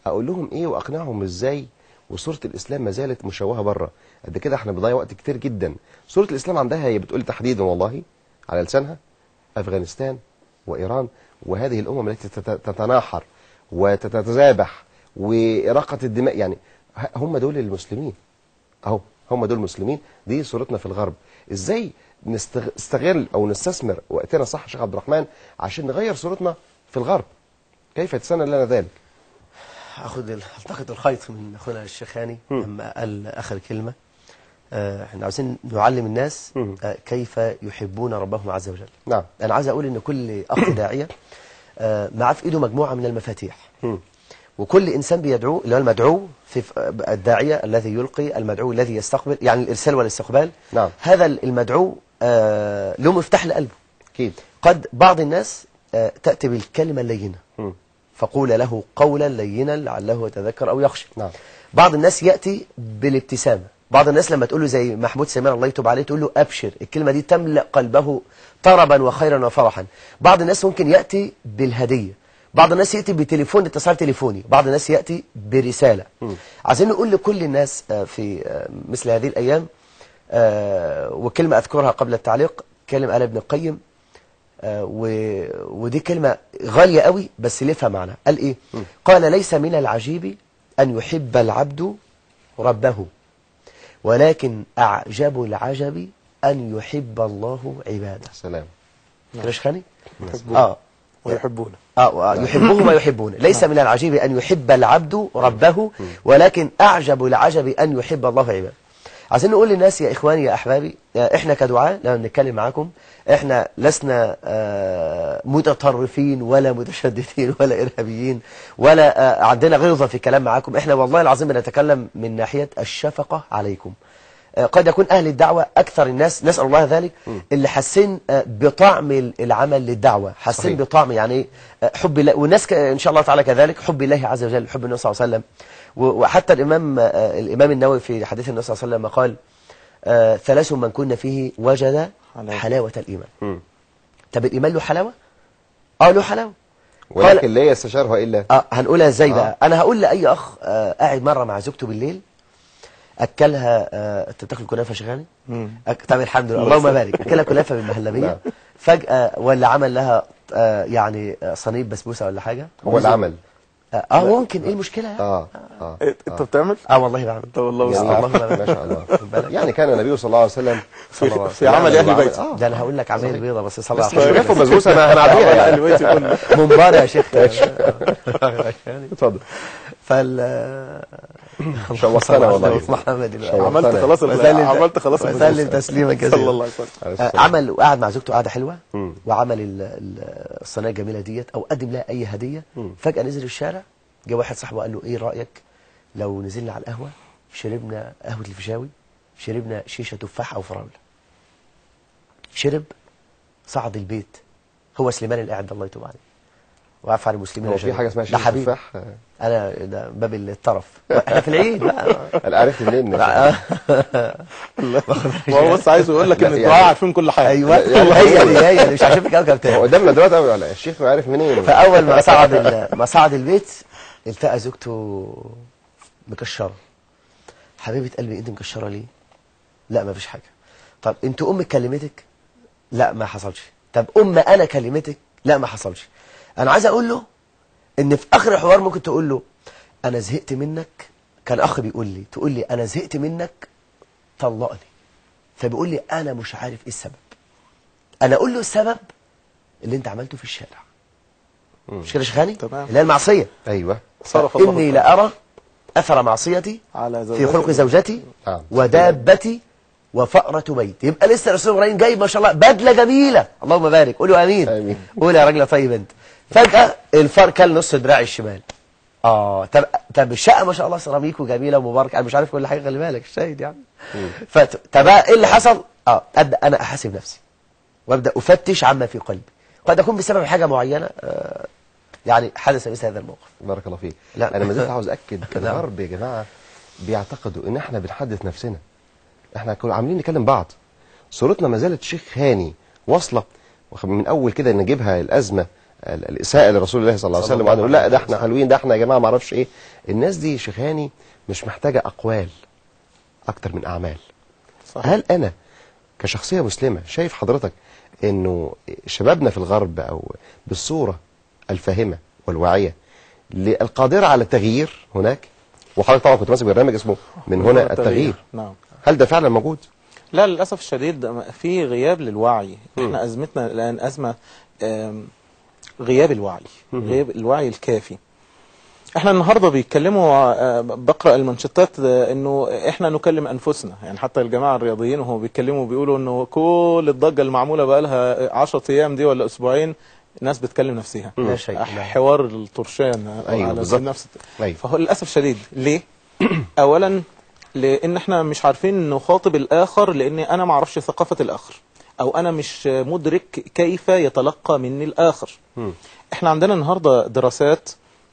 اقول لهم ايه واقنعهم ازاي، وصوره الاسلام ما زالت مشوهه بره قد كده. احنا بنضيع وقت كتير جدا. صوره الاسلام عندها هي بتقول تحديدا والله على لسانها افغانستان وايران، وهذه الامم التي تتناحر وتتذابح واراقه الدماء، يعني هم دول المسلمين اهو، هم دول المسلمين. دي صورتنا في الغرب. ازاي نستغل او نستثمر وقتنا صح يا شيخ عبد الرحمن عشان نغير صورتنا في الغرب؟ كيف يتسنى لنا ذلك؟ التقط الخيط من اخونا الشيخ هاني لما قال اخر كلمه، احنا عاوزين نعلم الناس كيف يحبون ربهم عز وجل. نعم. انا عايز اقول ان كل اخ داعيه معاه في ايده مجموعه من المفاتيح، وكل إنسان بيدعو اللي هو المدعو في الداعية الذي يلقي، المدعو الذي يستقبل، يعني الإرسال والاستقبال. نعم. هذا المدعو له مفتاح لقلبه. أكيد. قد بعض الناس تأتي بالكلمة اللينة، فقول له قولا لينا لعله يتذكر أو يخشى. نعم. بعض الناس يأتي بالابتسامة، بعض الناس لما تقول له زي محمود سمير الله يتوب عليه تقول له أبشر، الكلمة دي تملأ قلبه طربا وخيرا وفرحا. بعض الناس ممكن يأتي بالهدية، بعض الناس يأتي بتليفون، اتصال تليفوني، بعض الناس يأتي برسالة. عايزين نقول لكل الناس في مثل هذه الأيام، وكلمة أذكرها قبل التعليق، كلمة قال ابن القيم، ودي كلمة غالية قوي بس ليها معنى. قال إيه؟ قال ليس من العجيب أن يحب العبد ربه، ولكن أعجب العجب أن يحب الله عباده. سلام. كرش خاني؟ ويحبونه. يحبهم ويحبون. ليس من العجيب أن يحب العبد ربه، ولكن أعجب العجب أن يحب الله عباده. عايزين نقول للناس يا إخواني يا أحبابي، إحنا كدعاء لما بنتكلم معاكم إحنا لسنا متطرفين ولا متشددين ولا إرهابيين ولا عندنا غلظة في الكلام معاكم. إحنا والله العظيم بنتكلم من ناحية الشفقة عليكم. قد يكون أهل الدعوة أكثر الناس، نسأل الله ذلك، اللي حاسين بطعم العمل للدعوة، حاسين بطعم يعني حب الله، والناس إن شاء الله تعالى كذلك حب الله عز وجل، حب النبي صلى الله عليه وسلم. وحتى الإمام النووي في حديث النبي صلى الله عليه وسلم قال: ثلاث من كنا فيه وجد حلاوة الإيمان. طب الإيمان له حلاوة؟ له حلاوة، ولكن لا يستشعرها إلا هنقولها إزاي بقى؟ أنا هقول لأي أخ قاعد مرة مع زوجته بالليل، أكلها أنت بتاكل كنافة شغالي؟ طب الحمد لله اللهم بارك، أكلها كنافة بالمهلبية، فجأة ولا عمل لها يعني صينية بسبوسة ولا حاجة. هو اللي عمل ممكن ايه المشكلة يعني؟ انت بتعمل؟ والله بعمل. طب والله ما شاء الله. يعني كان النبي صلى الله عليه وسلم في عمل اهل بيت. ده انا هقول لك عمايل بيضة بس صلى الله عليه وسلم. مش بسبوسه انا هنعديها اهل بيتي كله ممبار يا شيخ. اتفضل. شوقتنا والله محمد، عملت خلاص وسلم تسليما كثيرا صلى الله عليه وسلم. عمل وقعد مع زوجته قعده حلوه، وعمل الصينيه الجميله ديت او قدم لها اي هديه. فجاه نزل الشارع، جه واحد صاحبه قال له: ايه رايك لو نزلنا على القهوه شربنا قهوه الفيشاوي، شربنا شيشه تفاح او فراوله؟ شرب، صعد البيت، هو سليمان القاعد الله يتوب عليه وعفى عن المسلمين. هو في حاجه اسمها شيشه تفاح؟ انا ده باب الطرف، احنا في العيد بقى. انا عرفت منين؟ هو بس عايز يقول لك ان الدعاء عارفين كل حاجه. ايوه هي مش عارفين كوكب تاني. هو قدامنا دلوقتي ولا الشيخ عارف منين؟ فاول ما صعد البيت التقى زوجته مكشره. حبيبه قلبي انت مكشره ليه؟ لا ما فيش حاجه. طب انت امك كلمتك؟ لا ما حصلش. طب انا كلمتك؟ لا ما حصلش. انا عايز اقول له ان في اخر الحوار ممكن تقول له: انا زهقت منك. كان اخ بيقول لي، تقول لي انا زهقت منك طلقني. فبيقول لي انا مش عارف ايه السبب. انا اقول له السبب اللي انت عملته في الشارع. مش كده يا شيخاني؟ اللي هي المعصيه. ايوه. اني لارى اثر معصيتي في خلق زوجتي ودابتي وفأرة بيت. يبقى لسه الرسول ابراهيم جايب ما شاء الله بدله جميله، اللهم بارك، قولوا امين. قول يا راجل طيب انت. فجأة الفار كل نص دراعي الشمال. طب الشقة ما شاء الله سيراميك وجميلة ومباركة، انا مش عارف كل حاجة، خلي بالك الشاهد يعني. طب ايه اللي حصل؟ ابدا انا احاسب نفسي وابدا افتش عما في قلبي. قد اكون بسبب حاجة معينة يعني حدث مثل هذا الموقف. بارك الله فيك. انا ما زلت عاوز اكد، الغرب يا جماعة بيعتقدوا ان احنا بنحدث نفسنا، احنا كنا عاملين نكلم بعض. صورتنا ما زالت شيخ هاني واصلة من اول كده نجيبها الازمة الإساءة لرسول الله صلى الله عليه وسلم، وقالوا لا ده احنا حلوين، ده احنا يا جماعة ما اعرفش ايه. الناس دي شيخاني مش محتاجة أقوال أكتر من أعمال. صحيح. هل أنا كشخصية مسلمة شايف حضرتك إنه شبابنا في الغرب أو بالصورة الفاهمة والواعية القادرة على التغيير هناك؟ وحضرتك طبعا كنت ماسك برنامج اسمه من هنا التغيير. نعم. هل ده فعلا موجود؟ لا للأسف الشديد في غياب للوعي. احنا أزمتنا الآن أزمة غياب الوعي، غياب الوعي الكافي. احنا النهارده بيتكلموا، بقرأ المانشيتات انه احنا نكلم انفسنا، يعني حتى الجماعه الرياضيين وهم بيتكلموا بيقولوا انه كل الضجه المعموله بقى لها 10 ايام دي ولا اسبوعين الناس بتكلم نفسها، لا شيء. حوار الطرشان أيوة على بالظبط. نفس. أيوة. فهو للاسف الشديد ليه؟ اولا لان احنا مش عارفين نخاطب الاخر، لان انا ما اعرفش ثقافه الاخر، او انا مش مدرك كيف يتلقى مني الاخر. احنا عندنا النهارده دراسات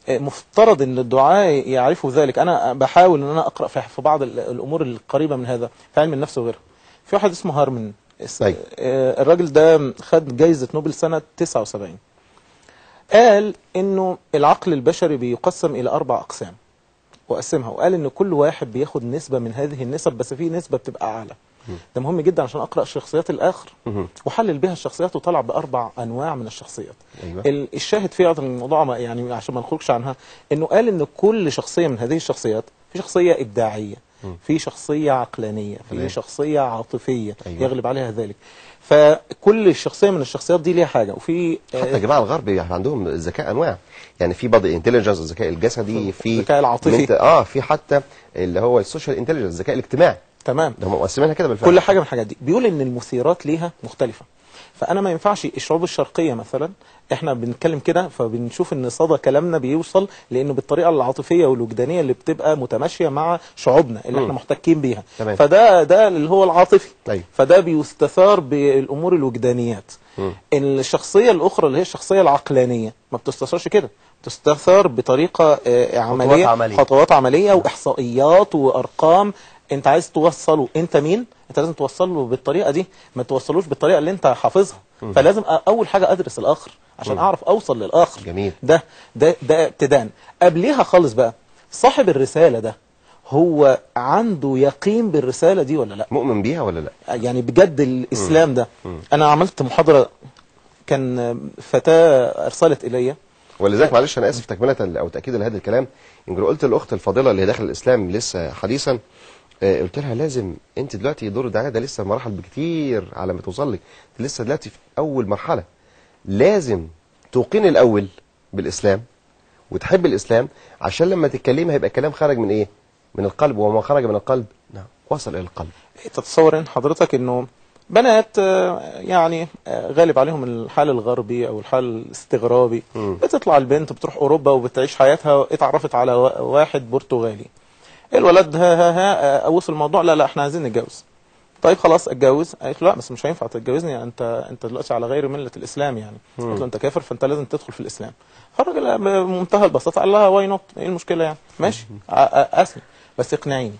مفترض ان الدعاء يعرفوا ذلك. انا بحاول ان انا اقرا في بعض الامور القريبه من هذا في علم النفس وغيرها. في واحد اسمه هارمن، أيوة. الراجل ده خد جايزه نوبل سنه 79. قال انه العقل البشري بيقسم الى 4 اقسام، وقسمها وقال ان كل واحد بياخد نسبه من هذه النسب، بس في نسبه بتبقى اعلى. ده مهم جدا عشان اقرا شخصيات الاخر وحلل بها الشخصيات، وطلع ب4 انواع من الشخصيات. أيوة. الشاهد في هذا الموضوع يعني عشان ما نخرجش عنها، انه قال ان كل شخصيه من هذه الشخصيات، في شخصيه ابداعيه، في شخصيه عقلانيه، في شخصيه عاطفيه أيوة. يغلب عليها ذلك. فكل شخصيه من الشخصيات دي ليها حاجه. وفي حتى الجماعه الغرب عندهم الذكاء انواع، يعني في بادي انتليجنس، الذكاء الجسدي، في الذكاء العاطفي، في حتى اللي هو السوشيال انتليجنس، الذكاء الاجتماعي. تمام. ده هم مقسمينها كده بالفعل. كل حاجه من الحاجات دي بيقول ان المثيرات ليها مختلفه. فانا ما ينفعش الشعوب الشرقيه مثلا احنا بنتكلم كده فبنشوف ان صدى كلامنا بيوصل، لانه بالطريقه العاطفيه والوجدانيه اللي بتبقى متماشيه مع شعوبنا اللي احنا محتكين بيها. تمام. فده اللي هو العاطفي. أيوة. فده بيستثار بالامور الوجدانيات. الشخصيه الاخرى اللي هي الشخصيه العقلانيه ما بتستثارش كده، بتستثار بطريقه عمليه، خطوات عمليه واحصائيات وارقام. انت عايز توصله انت مين، انت لازم توصله بالطريقه دي، ما توصلوش بالطريقه اللي انت حافظها. فلازم اول حاجه ادرس الاخر عشان اعرف اوصل للاخر. جميل. ده ابتداء. قبليها خالص بقى صاحب الرساله ده هو عنده يقين بالرساله دي ولا لا؟ مؤمن بيها ولا لا؟ يعني بجد الاسلام ده. انا عملت محاضره، كان فتاه ارسلت الي، ولذلك معلش انا اسف تكمله او تاكيدا لهذا الكلام. يمكن قلت الاخت الفاضله اللي هي داخل الاسلام لسه حديثا، قلت لها لازم انت دلوقتي دور الدعايه ده لسه مراحل بكتير على ما توصل لك، لسه دلوقتي في اول مرحله. لازم توقين الاول بالاسلام وتحب الاسلام، عشان لما تتكلمي هيبقى كلام خارج من ايه؟ من القلب، وما خرج من القلب وصل الى القلب. تتصور ان حضرتك انه بنات يعني غالب عليهم الحال الغربي او الحال الاستغرابي، بتطلع البنت بتروح اوروبا وبتعيش حياتها، اتعرفت على واحد برتغالي، الولد ها وصل الموضوع لا احنا عايزين نتجوز. طيب خلاص اتجوز. قالت له لا بس مش هينفع تتجوزني، انت دلوقتي على غير مله الاسلام يعني. قلت له انت كافر فانت لازم تدخل في الاسلام. فالراجل بمنتهى البساطه قال لها واي نوت، ايه المشكله يعني؟ ماشي اسلم بس اقنعيني.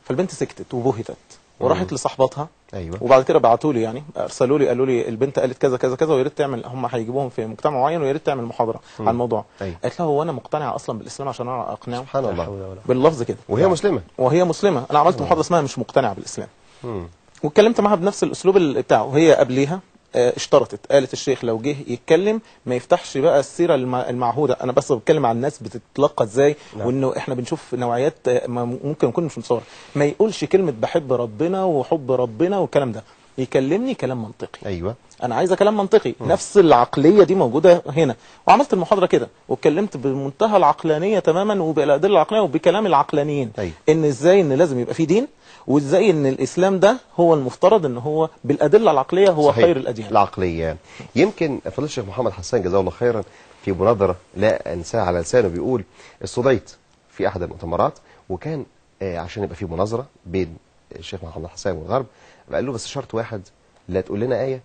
فالبنت سكتت وبهتت وراحت لصاحباتها. ايوه. وبعد كده بعتوا لي يعني ارسلوا لي قالوا لي البنت قالت كذا كذا كذا، ويا ريت تعمل، هم هيجيبوهم في مجتمع معين ويا ريت تعمل محاضره عن الموضوع. أيوة. قالت لها هو انا مقتنعه اصلا بالاسلام عشان انا اقنعه؟ سبحان الله. باللفظ كده. وهي مسلمه. وهي مسلمه. انا عملت محاضره اسمها مش مقتنعه بالاسلام. واتكلمت معاها بنفس الاسلوب بتاعه. وهي قبليها اشترطت، قالت الشيخ لو جه يتكلم ما يفتحش بقى السيره المعهوده، انا بس بتكلم عن الناس بتتلقى ازاي. وانه احنا بنشوف نوعيات ممكن نكون مش متصور. ما يقولش كلمه بحب ربنا وحب ربنا والكلام ده، يكلمني كلام منطقي. ايوه. انا عايزه كلام منطقي. نفس العقليه دي موجوده هنا. وعملت المحاضره كده واتكلمت بمنتهى العقلانيه تماما وبالادله العقلانيه وبكلام العقلانيين. أيوة. ان ازاي ان لازم يبقى في دين، وازاي ان الاسلام ده هو المفترض ان هو بالادله العقليه هو صحيح. خير الاديان. العقليه. يمكن فضيله الشيخ محمد حسان جزاه الله خيرا في مناظره لا انساها على لسانه بيقول الصديت في احد المؤتمرات، وكان عشان يبقى في مناظره بين الشيخ محمد حسان والغرب، قال له بس شرط واحد، لا تقول لنا ايه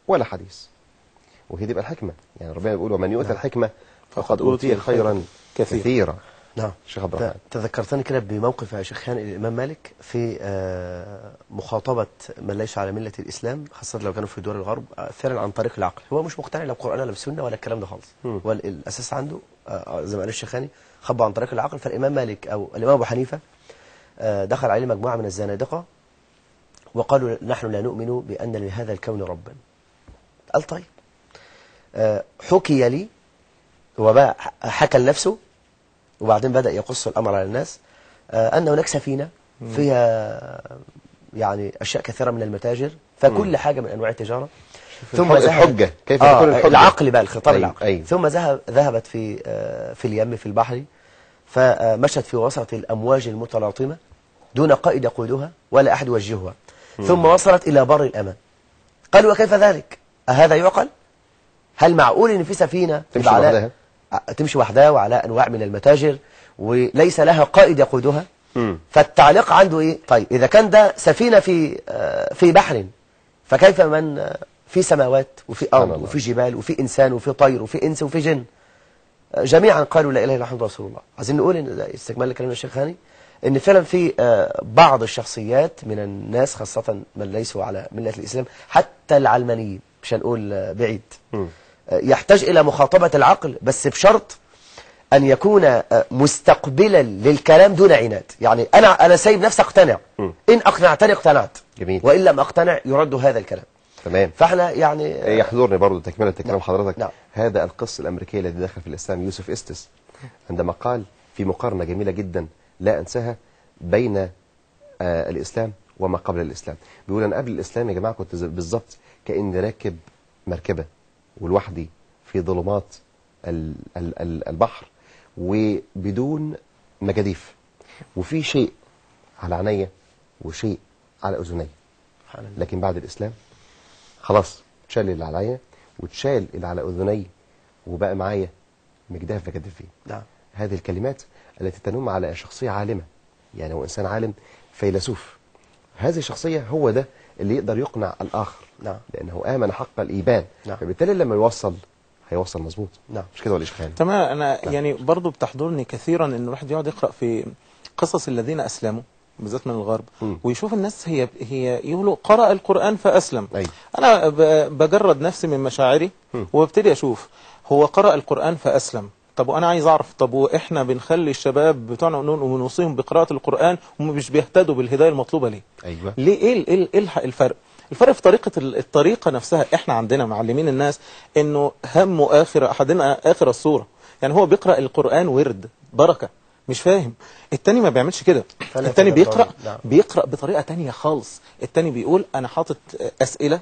ولا حديث. وهي دي بقى الحكمه، يعني ربنا بيقول ومن يؤتى الحكمه فقد اوتي خيرا كثيرا. نعم. شيخ عبد الرحمن تذكرتني كده بموقف يا شيخ هاني الامام مالك في مخاطبه من ليس على مله الاسلام، خاصه لو كانوا في دول الغرب، فعلا عن طريق العقل. هو مش مقتنع لا بالقران ولا بالسنه ولا الكلام ده خالص. هو الاساس عنده زي ما قال الشيخ هاني خبوا عن طريق العقل. فالامام مالك او الامام ابو حنيفه دخل عليه مجموعه من الزنادقه وقالوا نحن لا نؤمن بان لهذا الكون ربا. قال طيب حكي لي، هو بقى حكى لنفسه وبعدين بدأ يقص الأمر على الناس، أن هناك سفينة فيها يعني أشياء كثيرة من المتاجر، فكل حاجة من أنواع التجارة. ثم الحجة كيف تكون الحجة؟ العقل بقى، الخطاب العقل. أيوة. ثم ذهبت في اليم في البحر، فمشت في وسط الأمواج المتلاطمة دون قائد يقودها ولا أحد يوجهها، ثم وصلت إلى بر الأمان. قالوا وكيف ذلك؟ أهذا يعقل؟ هل معقول ان في سفينة تمشي يبقى لوحدها؟ تمشي وحدها وعلى انواع من المتاجر وليس لها قائد يقودها؟ فالتعليق عنده ايه؟ طيب اذا كان ده سفينة في بحر، فكيف من في سماوات وفي ارض وفي جبال وفي انسان وفي طير وفي انس وفي جن جميعا قالوا لا اله الا محمد رسول الله. عايزين نقول ان ده استكمال لكلام الشيخ هاني، ان فعلا في بعض الشخصيات من الناس خاصة من ليسوا على ملة الاسلام، حتى العلمانيين مش هنقول بعيد، يحتاج الى مخاطبة العقل، بس بشرط ان يكون مستقبلا للكلام دون عناد. يعني انا سايب نفسي اقتنع، ان اقنعتني اقتنعت، جميل. وان لم اقتنع يرد هذا الكلام. تمام. فاحنا يعني يحضرني برضو تكملة كلام حضرتك. نعم. هذا القس الأمريكي الذي دخل في الإسلام يوسف إستس عندما قال في مقارنة جميلة جدا لا أنساها بين الإسلام وما قبل الإسلام. بيقول أنا قبل الإسلام يا جماعة كنت بالظبط كأني راكب مركبة ولوحدي في ظلمات البحر وبدون مجاديف، وفي شيء على عينيا وشيء على أذني. لكن بعد الإسلام خلاص اتشال اللي عليا واتشال اللي على أذني وبقى معايا مجداف بجدفين. نعم. هذه الكلمات التي تنم على شخصية عالمة، يعني هو إنسان عالم فيلسوف. هذه الشخصية هو ده اللي يقدر يقنع الآخر. نعم. لأنه آمن حق الإيمان. نعم. فبالتالي لما يوصل هيوصل مظبوط. نعم. مش كده ولا إيش خيال؟ تمام. أنا يعني برضو بتحضرني كثيرا إن الواحد يقعد يقرأ في قصص الذين أسلموا بالذات من الغرب، ويشوف الناس هي يقولوا قرأ القرآن فأسلم. أي. أنا بجرد نفسي من مشاعري وابتدي أشوف هو قرأ القرآن فأسلم. طب وأنا عايز أعرف، طب وإحنا بنخلي الشباب بتوعنا ونوصيهم بقراءة القرآن ومش بيهتدوا بالهداية المطلوبة ليه؟ أيوة. ليه؟ إيه الفرق؟ الفرق في الطريقة نفسها. إحنا عندنا معلمين الناس إنه هم آخر أحدنا آخر الصورة، يعني هو بيقرأ القرآن ورد بركة، مش فاهم. التاني ما بيعملش كده، التاني بيقرأ بطريقة تانية خالص. التاني بيقول أنا حاطط أسئلة،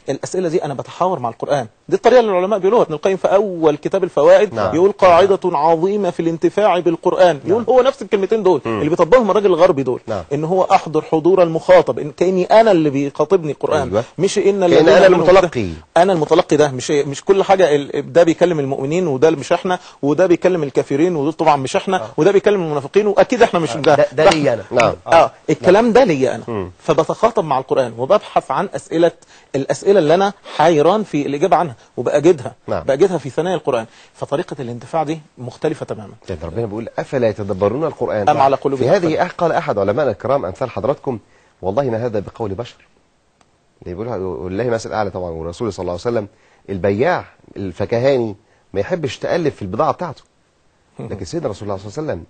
الأسئلة دي أنا بتحاور مع القرآن. دي الطريقة اللي العلماء بيقولوها. ابن القيم في أول كتاب الفوائد يقول قاعدة عظيمة في الانتفاع بالقرآن. يقول هو نفس الكلمتين دول اللي بيطبقهم الراجل الغربي دول. إن هو أحضر حضور المخاطب، إن كأني أنا اللي بيخاطبني القرآن. أيوة. مش إن أنا المتلقي. أنا المتلقي ده مش كل حاجة. ده بيكلم المؤمنين وده مش إحنا، وده بيكلم الكافرين ودول طبعا مش إحنا، وده بيكلم المنافقين وأكيد إحنا مش ده لي أنا. نعم. الكلام ده لي أنا. فبتخاطب مع القرآن وببحث عن الأسئلة اللي أنا حيران في الإجابة عنها وبأجدها. نعم. بأجدها في ثنايا القرآن. فطريقة الانتفاع دي مختلفة تماما. طيب ربنا بيقول أفلا يتدبرون القرآن أم على قلوب في هذه. قال أحد علماء الكرام أمثال حضراتكم والله ما هذا بقول بشر. يقولها والله مثل أعلى طبعا. والرسول صلى الله عليه وسلم البياع الفكهاني ما يحبش تألف في البضاعة بتاعته، لكن سيدنا رسول الله صلى الله عليه وسلم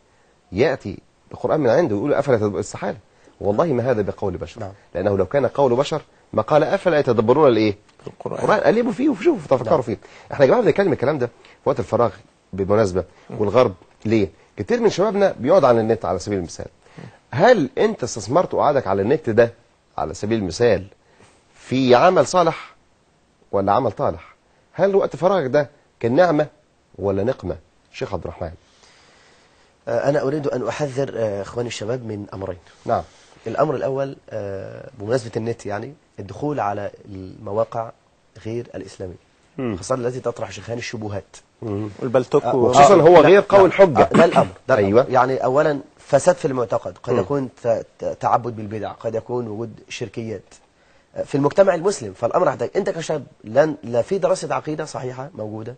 يأتي القرآن من عنده ويقول أفلا يتدبرون السحالة. والله ما هذا بقول بشر. نعم. لأنه لو كان قول بشر ما قال أفلا يتدبرون الإيه؟ القرآن. قلبوا فيه وشوفوا تفكروا فيه. احنا يا جماعة بنتكلم الكلام ده في وقت الفراغ بالمناسبة. والغرب ليه؟ كتير من شبابنا بيقعد على النت على سبيل المثال. هل انت استثمرت وقعدك على النت ده على سبيل المثال في عمل صالح ولا عمل طالح؟ هل وقت فراغك ده كان نعمة ولا نقمة؟ شيخ عبد الرحمن. أنا أريد أن أحذر إخواني الشباب من أمرين. نعم. الأمر الأول بمناسبة النت، يعني الدخول على المواقع غير الإسلامية، خاصة التي تطرح شيخان الشبهات والبلتوك وخصوصا هو غير قول الحجة. ده الأمر. أيوة. يعني أولا فساد في المعتقد، قد يكون تعبد بالبدع، قد يكون وجود شركيات في المجتمع المسلم. فالأمر يحتاج أنت كشاب لا في دراسة عقيدة صحيحة موجودة،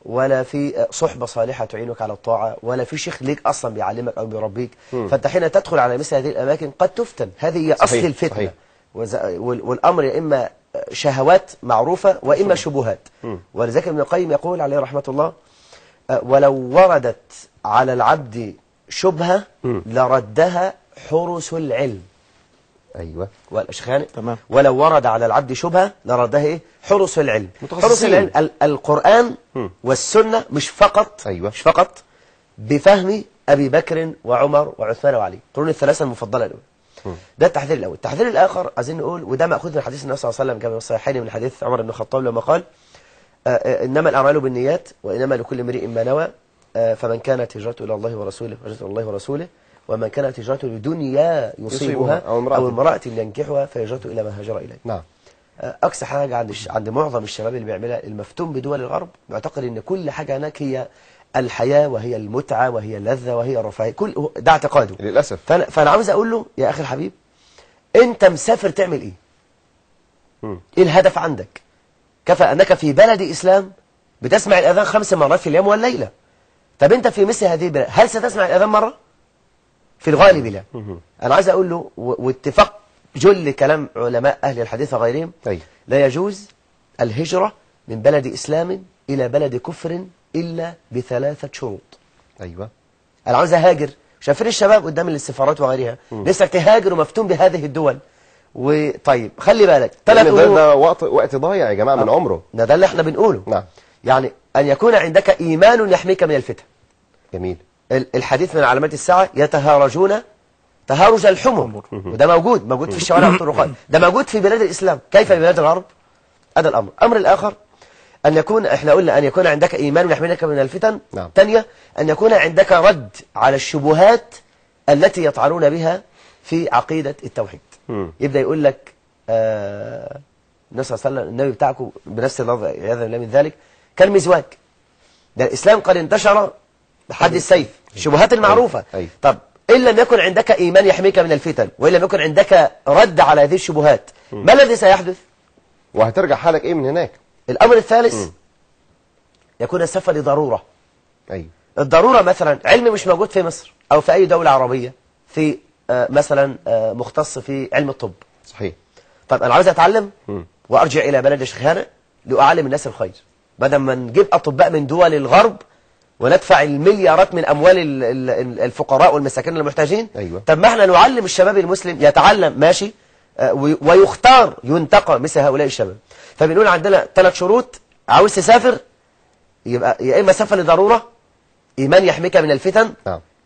ولا في صحبة صالحة تعينك على الطاعة، ولا في شيخ ليك أصلا بيعلمك أو بيربيك. فأنت حين تدخل على مثل هذه الأماكن قد تفتن. هذه هي أصل الفتنة. والأمر يا إما شهوات معروفة وإما شبهات. ولذلك ابن القيم يقول عليه رحمة الله ولو وردت على العبد شبهة لردها حرس العلم. أيوة. والأشخان تمام. ولو ورد على العبد شبهة لردها إيه؟ حرس العلم. حرس العلم القرآن والسنة مش فقط. أيوة. مش فقط بفهم أبي بكر وعمر وعثمان وعلي، قرون الثلاثة المفضلة الأولى. ده التحذير الأول. التحذير الآخر عايزين نقول، وده مأخوذ من حديث النبي صلى الله عليه وسلم كما في الصحيحين من حديث عمر بن الخطاب لما قال إنما الأعمال بالنيات وإنما لكل امرئ ما نوى فمن كانت هجرته إلى الله ورسوله فهجرته إلى الله ورسوله ومن كانت هجرته لدنيا يصيبها أو امرأة ينكحها فهجرته إلى ما هاجر إليه. نعم. أقصى حاجة عند معظم الشباب اللي بيعملها المفتون بدول الغرب بيعتقد إن كل حاجة هناك هي الحياة وهي المتعة وهي اللذة وهي الرفاهية، كل ده اعتقاده للأسف. فأنا عاوز أقول له يا أخي الحبيب، أنت مسافر تعمل إيه؟ إيه الهدف عندك؟ كفى أنك في بلد إسلام بتسمع الأذان 5 مرات في اليوم والليلة. طب أنت في مثل هذه البلاد هل ستسمع الأذان مرة؟ في الغالب لا. أنا عايز أقول له واتفاق جل كلام علماء أهل الحديث وغيرهم، لا يجوز الهجرة من بلد إسلام إلى بلد كفر إلا ب3 شروط. أيوة. أنا عاوز أهاجر، شايفين الشباب قدام السفارات وغيرها لسه تهاجر ومفتون بهذه الدول. وطيب خلي بالك 3 أمور. ده وقت ضايع يا جماعة من عمره. ده اللي احنا بنقوله. نعم. يعني أن يكون عندك إيمان يحميك من الفتن. جميل. الحديث من علامات الساعة يتهارجون تهارج الحمر، وده موجود في الشوارع والطرقات، ده موجود في بلاد الإسلام. كيف في بلاد الغرب؟ هذا الأمر. الأمر الآخر أن يكون، احنا قلنا أن يكون عندك إيمان يحميك من الفتن. نعم. ثانية أن يكون عندك رد على الشبهات التي يطعنون بها في عقيدة التوحيد. يبدأ يقول لك النبي صلى الله عليه وسلم النبي بتاعكم بنفس اللفظ عياذا بالله من ذلك كالمزواج، ده الإسلام قد انتشر بحد السيف، الشبهات المعروفة. طب إن لم يكن عندك إيمان يحميك من الفتن وإن لم يكن عندك رد على هذه الشبهات ما الذي سيحدث؟ وهترجع حالك إيه من هناك؟ الأمر الثالث يكون السفر لضرورة. الضرورة مثلا علم مش موجود في مصر أو في أي دولة عربية في مثلا مختص في علم الطب. صحيح. طب أنا عاوز أتعلم وأرجع إلى بلد شيخانة لأعلم الناس الخير، بدل ما نجيب أطباء من دول الغرب وندفع المليارات من أموال الفقراء والمساكين المحتاجين. أيوة. طب ما احنا نعلم الشباب المسلم يتعلم ماشي ويختار ينتقى مثل هؤلاء الشباب. فبنقول عندنا 3 شروط، عاوز تسافر يبقى يا إما سفر لضرورة، إيمان يحميك من الفتن،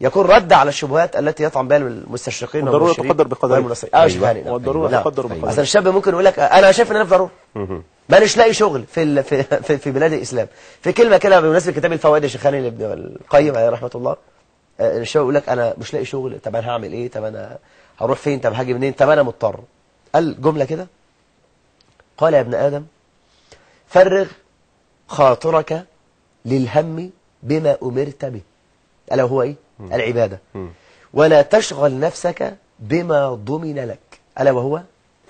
يكون رد على الشبهات التي يطعن بها المستشرقين والضرورة تقدر بقدرها. والضرورة تقدر بقدرها. أصل الشاب ممكن يقول لك أنا شايف إن أنا في ضرورة، مانيش لاقي شغل في بلاد الإسلام. في كلمة كده بمناسبة كتاب الفوائد الشيخاني لابن القيم عليه رحمة الله، الشاب يقول لك أنا مش لاقي شغل، طب أنا هعمل إيه؟ طب أنا هروح فين؟ طب هاجي منين؟ طب أنا مضطر. قال جملة كده، قال يا ابن آدم فرغ خاطرك للهم بما أمرت به، ألا هو إيه؟ العبادة. ولا تشغل نفسك بما ضمن لك، ألا وهو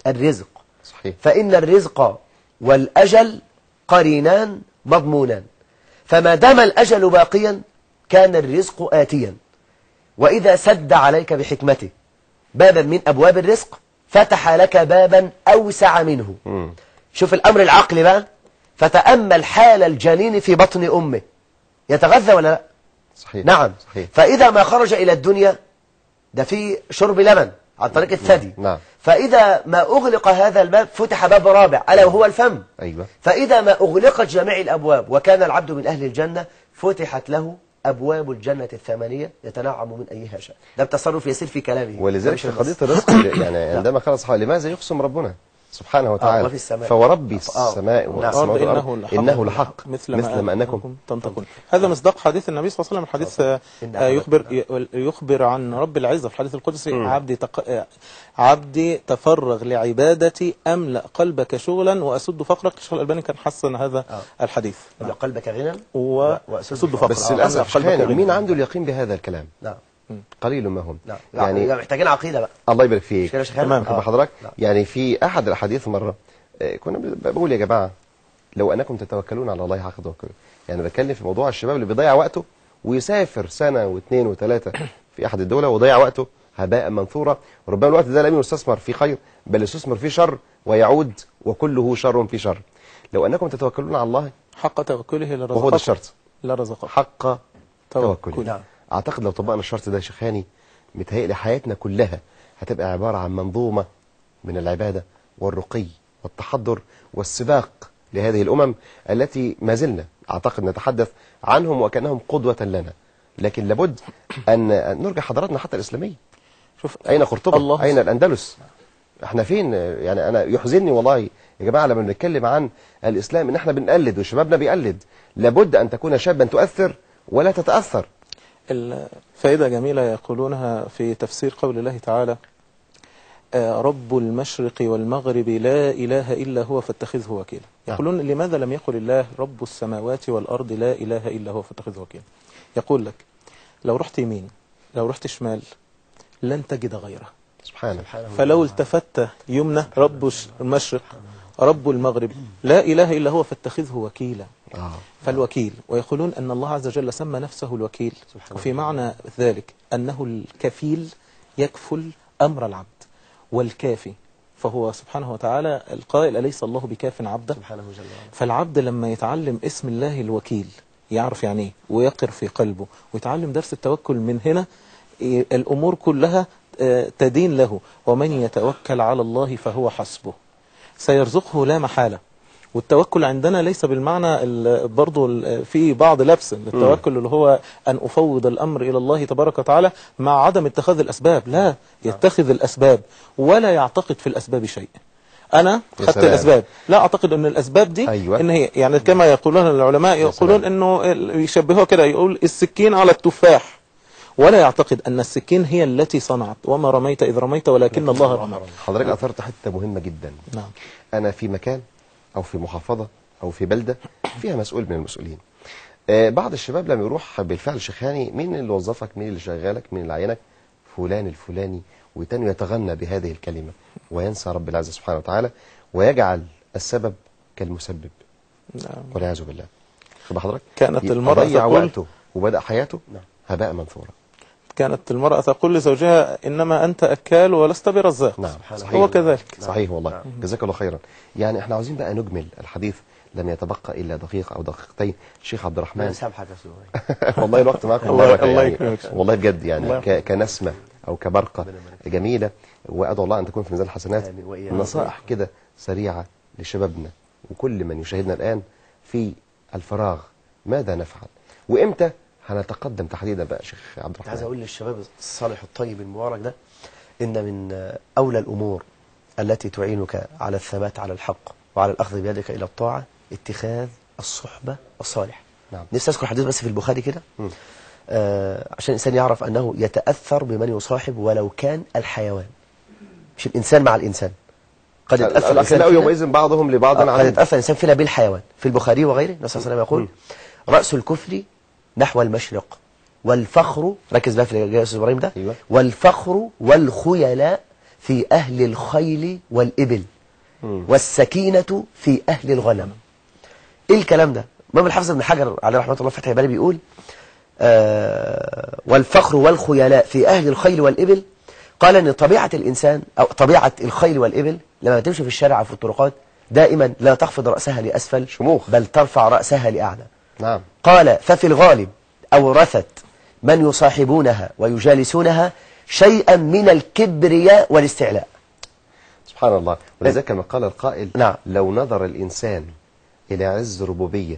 الرزق. صحيح. فإن الرزق والأجل قرينان مضمونان، فما دام الأجل باقيا كان الرزق آتيا، وإذا سد عليك بحكمته بابا من أبواب الرزق فتح لك بابا أوسع منه. شوف الأمر العقلي بقى، فتأمل حال الجنين في بطن أمه، يتغذى ولا لا؟ صحيح. نعم. صحيح. فإذا ما خرج إلى الدنيا ده في شرب لبن عن طريق الثدي. نعم. فإذا ما أغلق هذا الباب فتح باب رابع ألا وهو الفم. أيوة. فإذا ما أغلقت جميع الأبواب وكان العبد من أهل الجنة فتحت له أبواب الجنة 8 يتنعم من أيها شاء. ده بتصرف يسير في كلامه. ولذلك في قضية الرزق يعني عندما قال الصحابة لماذا يقسم ربنا سبحانه وتعالى فورب السماء والأرض إنه لحق مثل ما أنكم تنطقون. هذا مصداق حديث النبي صلى الله عليه وسلم، الحديث يخبر عن رب العزة في الحديث القدسي: عبدي تفرغ لعبادتي أملأ قلبك شغلا وأسد فقرك. الشيخ الألباني كان حسن هذا الحديث. أملأ قلبك غنى وأسد فقرك. بس للأسف مين عنده اليقين بهذا الكلام؟ نعم. قليل ما هم. يعني محتاجين عقيدة بقى. الله يبارك فيك. تمام. حضرتك يعني في أحد الحديث مرة كنا بقول يا جماعة لو أنكم تتوكلون على الله حق توكله، يعني بتكلم في موضوع الشباب اللي بيضيع وقته ويسافر 1 و2 و3 في أحد الدولة وضيع وقته هباء منثورا، وربما الوقت ده لم يستثمر في خير بل يستثمر في شر ويعود وكله شر في شر. لو أنكم تتوكلون على الله حق توكله لرزقكم، وهو ده الشرط، لرزقكم حق توكله. نعم. أعتقد لو طبقنا الشرط ده يا شيخ هاني متهيألي حياتنا كلها هتبقى عبارة عن منظومة من العبادة والرقي والتحضر والسباق لهذه الأمم التي ما زلنا أعتقد نتحدث عنهم وكأنهم قدوة لنا، لكن لابد أن نرجع حضاراتنا حتى الإسلامية. شوف أين قرطبة؟ أين الأندلس؟ احنا فين؟ يعني أنا يحزنني والله يا جماعة لما بنتكلم عن الإسلام إن احنا بنقلد وشبابنا بيقلد. لابد أن تكون شابا تؤثر ولا تتأثر. الفائدة جميلة يقولونها في تفسير قول الله تعالى: رب المشرق والمغرب لا إله إلا هو فاتخذه وكيلا. يقولون لماذا لم يقل الله رب السماوات والأرض لا إله إلا هو فاتخذه وكيلا؟ يقول لك لو رحت يمين لو رحت شمال لن تجد غيره سبحانه. فلو التفت يمنى رب المشرق رب المغرب لا إله إلا هو فاتخذه وكيلا. فالوكيل، ويقولون أن الله عز وجل سمى نفسه الوكيل، وفي معنى ذلك أنه الكفيل يكفل أمر العبد، والكافي فهو سبحانه وتعالى القائل أليس الله بكاف عبده. فالعبد لما يتعلم اسم الله الوكيل يعرف يعني ايه ويقر في قلبه ويتعلم درس التوكل من هنا الأمور كلها تدين له. ومن يتوكل على الله فهو حسبه سيرزقه لا محالة. والتوكل عندنا ليس بالمعنى برضو في بعض لبس التوكل اللي هو أن أفوض الأمر إلى الله تبارك وتعالى مع عدم اتخاذ الأسباب، لا، يتخذ الأسباب ولا يعتقد في الأسباب شيء. أنا خدت الأسباب، لا أعتقد أن الأسباب دي إن هي يعني كما يقولون العلماء يقولون أنه يشبهوها كده، يقول السكين على التفاح، ولا يعتقد أن السكين هي التي صنعت وما رميت إذ رميت ولكن الله رمى. حضرتك أثرت حتة مهمة جدا. نعم. أنا في مكان أو في محافظة أو في بلدة فيها مسؤول من المسؤولين. بعض الشباب لما يروح بالفعل شيخاني، مين اللي وظفك، مين اللي شغالك، مين اللي عينك؟ فلان الفلاني، وتاني يتغنى بهذه الكلمة وينسى رب العزة سبحانه وتعالى ويجعل السبب كالمسبب. نعم. والعياذ بالله. خد حضرتك كانت المرأة ضيع تقول وقته وبدأ حياته هباء منثورا. كانت المرأة تقول لزوجها إنما أنت أكال ولست برزاق. نعم صحيح. هو كذلك. صحيح والله. جزاك الله خيرا. يعني احنا عاوزين بقى نجمل الحديث، لم يتبقى إلا دقيقة أو دقيقتين. الشيخ عبد الرحمن سامحك يا سيدي. والله الوقت معكم الله بركة يعني. يكرمك. والله بجد يعني كنسمة أو كبرقة جميلة، وأدعو الله أن تكون في ميزان الحسنات. نصائح كده سريعة لشبابنا وكل من يشاهدنا الآن في الفراغ، ماذا نفعل وإمتى هنتقدم تحديدا بقى شيخ عبد الرحمن؟ عايز أقول للشباب الصالح الطيب المبارك ده إن من أولى الأمور التي تعينك على الثبات على الحق وعلى الأخذ بيدك إلى الطاعة اتخاذ الصحبة الصالح. نعم. نفسي أذكر حديث بس في البخاري كده عشان الإنسان يعرف أنه يتأثر بمن يصاحب ولو كان الحيوان، مش الإنسان مع الإنسان. قد يتأثر الأخلاء يومئذ بعضهم لبعض قد يتأثر الإنسان فينا بالحيوان. في البخاري وغيره النبي صلى الله عليه وسلم يقول رأس الكفر نحو المشرق، والفخر، ركز بقى في الجزء إبراهيم ده، أيوة. والفخر والخيلاء في أهل الخيل والإبل والسكينة في أهل الغنم. إيه الكلام ده؟ الإمام الحافظ ابن حجر عليه رحمة الله فتح الباري بيقول والفخر والخيلاء في أهل الخيل والإبل. قال أن طبيعة الإنسان أو طبيعة الخيل والإبل لما تمشي في الشارع أو في الطرقات دائما لا تخفض رأسها لأسفل شموخ، بل ترفع رأسها لأعلى. نعم. قال ففي الغالب أورثت من يصاحبونها ويجالسونها شيئا من الكبرياء والاستعلاء. سبحان الله. ولذلك كما قال القائل نعم. لو نظر الإنسان إلى عز ربوبية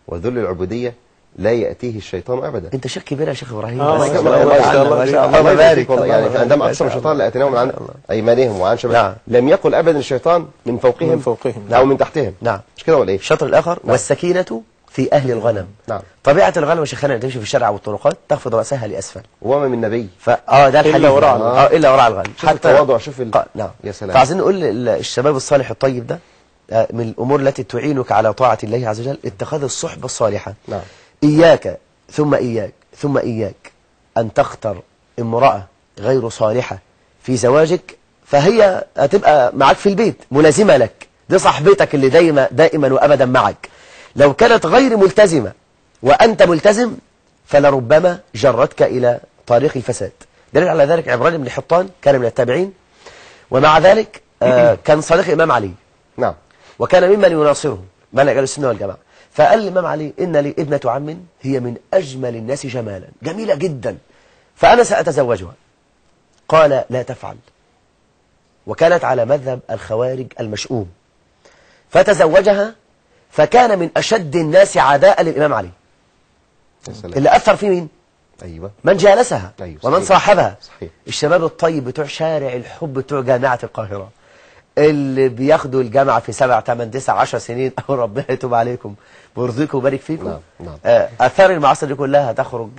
وذل العبودية لا يأتيه الشيطان أبدا. أنت شيخ كبير يا شيخ إبراهيم. ما شاء الله ما شاء الله ما شاء الله. الله يبارك والله. يعني عندما أقسم الشيطان لأتيناهم من عن أيمانهم وعن شمالهم. لم يقل أبدا الشيطان من فوقهم أو من تحتهم. نعم. مش كده ولا إيه؟ الشطر الآخر والسكينة في أهل الغنم. نعم. طبيعة الغنم يا شيخنا تمشي في الشارع والطرقات تخفض رأسها لأسفل. وما من نبي ده الحديث إلا وراء إلا وراء الغنم. شوف التواضع، شوف نعم. يا سلام. فعايزين نقول الشباب الصالح الطيب ده من الأمور التي تعينك على طاعة الله عز وجل اتخاذ الصحبة الصالحة. نعم. إياك ثم إياك ثم إياك أن تختر امرأة غير صالحة في زواجك، فهي هتبقى معك في البيت ملازمة لك، دي صاحبتك اللي دائما وأبدا معك. لو كانت غير ملتزمة وأنت ملتزم فلربما جرتك إلى طريق الفساد. دليل على ذلك عمران بن حطان كان من التابعين، ومع ذلك كان صديق الإمام علي. نعم. وكان ممن يناصره منهج أهل السنة والجماعة. فقال الإمام علي إن لي ابنة عم هي من أجمل الناس جمالا، جميلة جدا، فأنا سأتزوجها. قال لا تفعل. وكانت على مذهب الخوارج المشؤوم، فتزوجها، فكان من أشد الناس عداء للإمام علي. اللي أثر فيه مين؟ أيوة. من جالسها. أيوة. ومن صاحبها. صحيح. الشباب الطيب بتوع شارع الحب بتوع جامعة القاهرة اللي بياخدوا الجامعة في 7 8 9 10 سنين أو ربنا يتوب عليكم ويرزقكم ويبارك فيكم. نعم. آثار المعاصر دي كلها هتخرج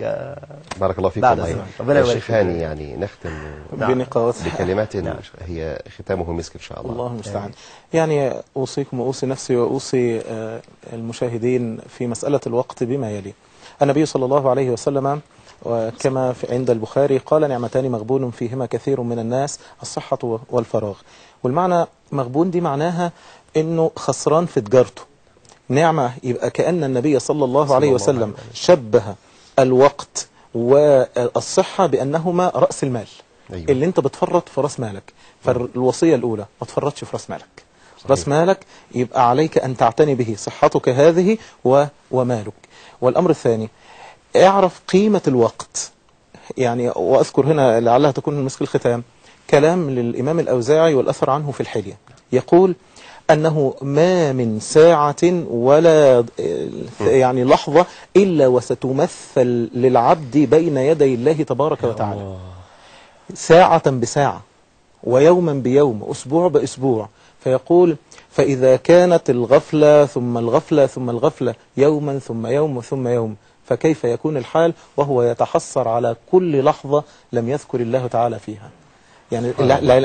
بارك الله فيك. بعد والله الزمن. ربنا يبارك الشيخ هاني يعني نختم بنقاط بكلمات هي ختامه مسك إن شاء الله. الله المستعان. يعني أوصيكم وأوصي نفسي وأوصي المشاهدين في مسألة الوقت بما يلي. النبي صلى الله عليه وسلم وكما عند البخاري قال: نعمتان مغبون فيهما كثير من الناس، الصحة والفراغ. والمعنى مغبون دي معناها انه خسران في تجارته. نعمة يبقى كأن النبي صلى الله عليه وسلم شبه الوقت والصحة بأنهما رأس المال. أيوة. اللي انت بتفرط في رأس مالك. فالوصية الأولى ما تفرطش في رأس مالك. صحيح. رأس مالك يبقى عليك أن تعتني به، صحتك هذه ومالك. والأمر الثاني اعرف قيمة الوقت. يعني وأذكر هنا لعلها تكون مسك الختام كلام للإمام الأوزاعي والأثر عنه في الحلية، يقول أنه ما من ساعة ولا يعني لحظة إلا وستمثل للعبد بين يدي الله تبارك وتعالى، ساعة بساعة ويوما بيوم وأسبوع بأسبوع. فيقول: فإذا كانت الغفلة ثم الغفلة ثم الغفلة يوما ثم يوم ثم يوم، فكيف يكون الحال وهو يتحسر على كل لحظة لم يذكر الله تعالى فيها. يعني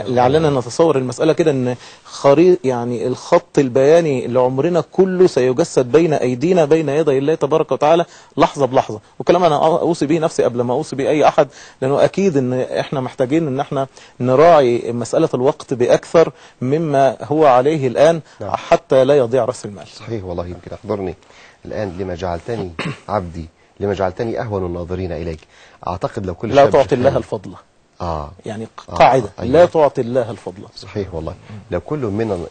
لعلنا نتصور المسألة كده ان خريطة، يعني الخط البياني لعمرنا كله سيجسد بين أيدينا بين يدي الله تبارك وتعالى لحظة بلحظة. وكلام أنا أوصي به نفسي قبل ما أوصي به أي أحد، لأنه أكيد ان احنا محتاجين ان احنا نراعي مسألة الوقت بأكثر مما هو عليه الآن. نعم. حتى لا يضيع رأس المال. صحيح والله. يمكن أحضرني الآن لما جعلتني عبدي، لما جعلتني أهون الناظرين إليك. أعتقد لو كل لا تعطي الله الفضل. يعني قاعدة. أيوة. لا تعطي الله الفضل. صحيح والله. لو كل من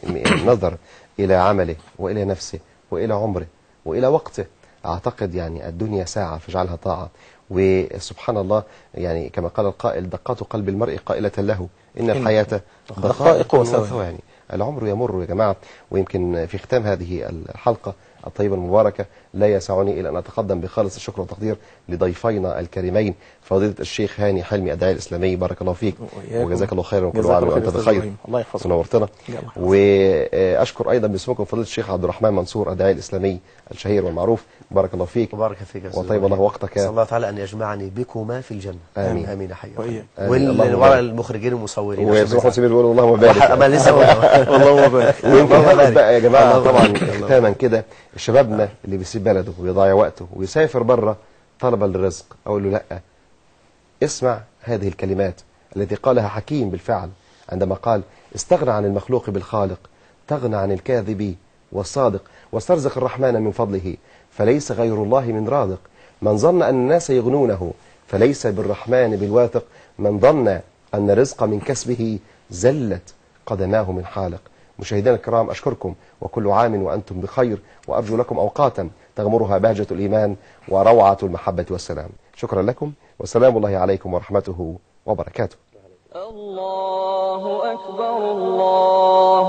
نظر إلى عمله وإلى نفسه وإلى عمره وإلى وقته، أعتقد يعني الدنيا ساعة فاجعلها طاعة. وسبحان الله، يعني كما قال القائل: دقات قلب المرء قائلة له إن الحياة دقائق وثواني. العمر يمر يا جماعة. ويمكن في ختام هذه الحلقة الطيبة المباركة لا يسعني إلا أن أتقدم بخالص الشكر والتقدير لضيفينا الكريمين فضيلة الشيخ هاني حلمي الداعية الإسلامي، بارك الله فيك وجزاك الله خيرا وكل عام وأنت بخير. الله يحفظك ونورتنا. وأشكر أيضا باسمكم فضيلة الشيخ عبد الرحمن منصور الداعية الإسلامي الشهير والمعروف، بارك الله فيك. وبارك فيك وطيب الله وقتك. أسأل الله تعالى أن يجمعني بكما في الجنة. آمين. آمين. حي وراء المخرجين والمصورين ويرزقهم سبيل بيقولوا اللهم بارك. أما لسه اللهم بارك. ويمكن بقى يا جماعة طبعا ختاما كده، شبابنا اللي بيسيب بلده ويضيع وقته ويسافر بره طلبا للرزق، أقول له لأ، اسمع هذه الكلمات التي قالها حكيم بالفعل عندما قال: استغنى عن المخلوق بالخالق، تغنى عن الكاذب والصادق، واسترزق الرحمن من فضله، فليس غير الله من رازق. من ظن أن الناس يغنونه فليس بالرحمن بالواثق. من ظن أن الرزق من كسبه زلت قدماه من حالق. مشاهدينا الكرام، أشكركم وكل عام وأنتم بخير، وأرجو لكم أوقاتا تغمرها بهجة الإيمان وروعة المحبة والسلام. شكرا لكم، وسلام الله عليكم ورحمته وبركاته. الله أكبر الله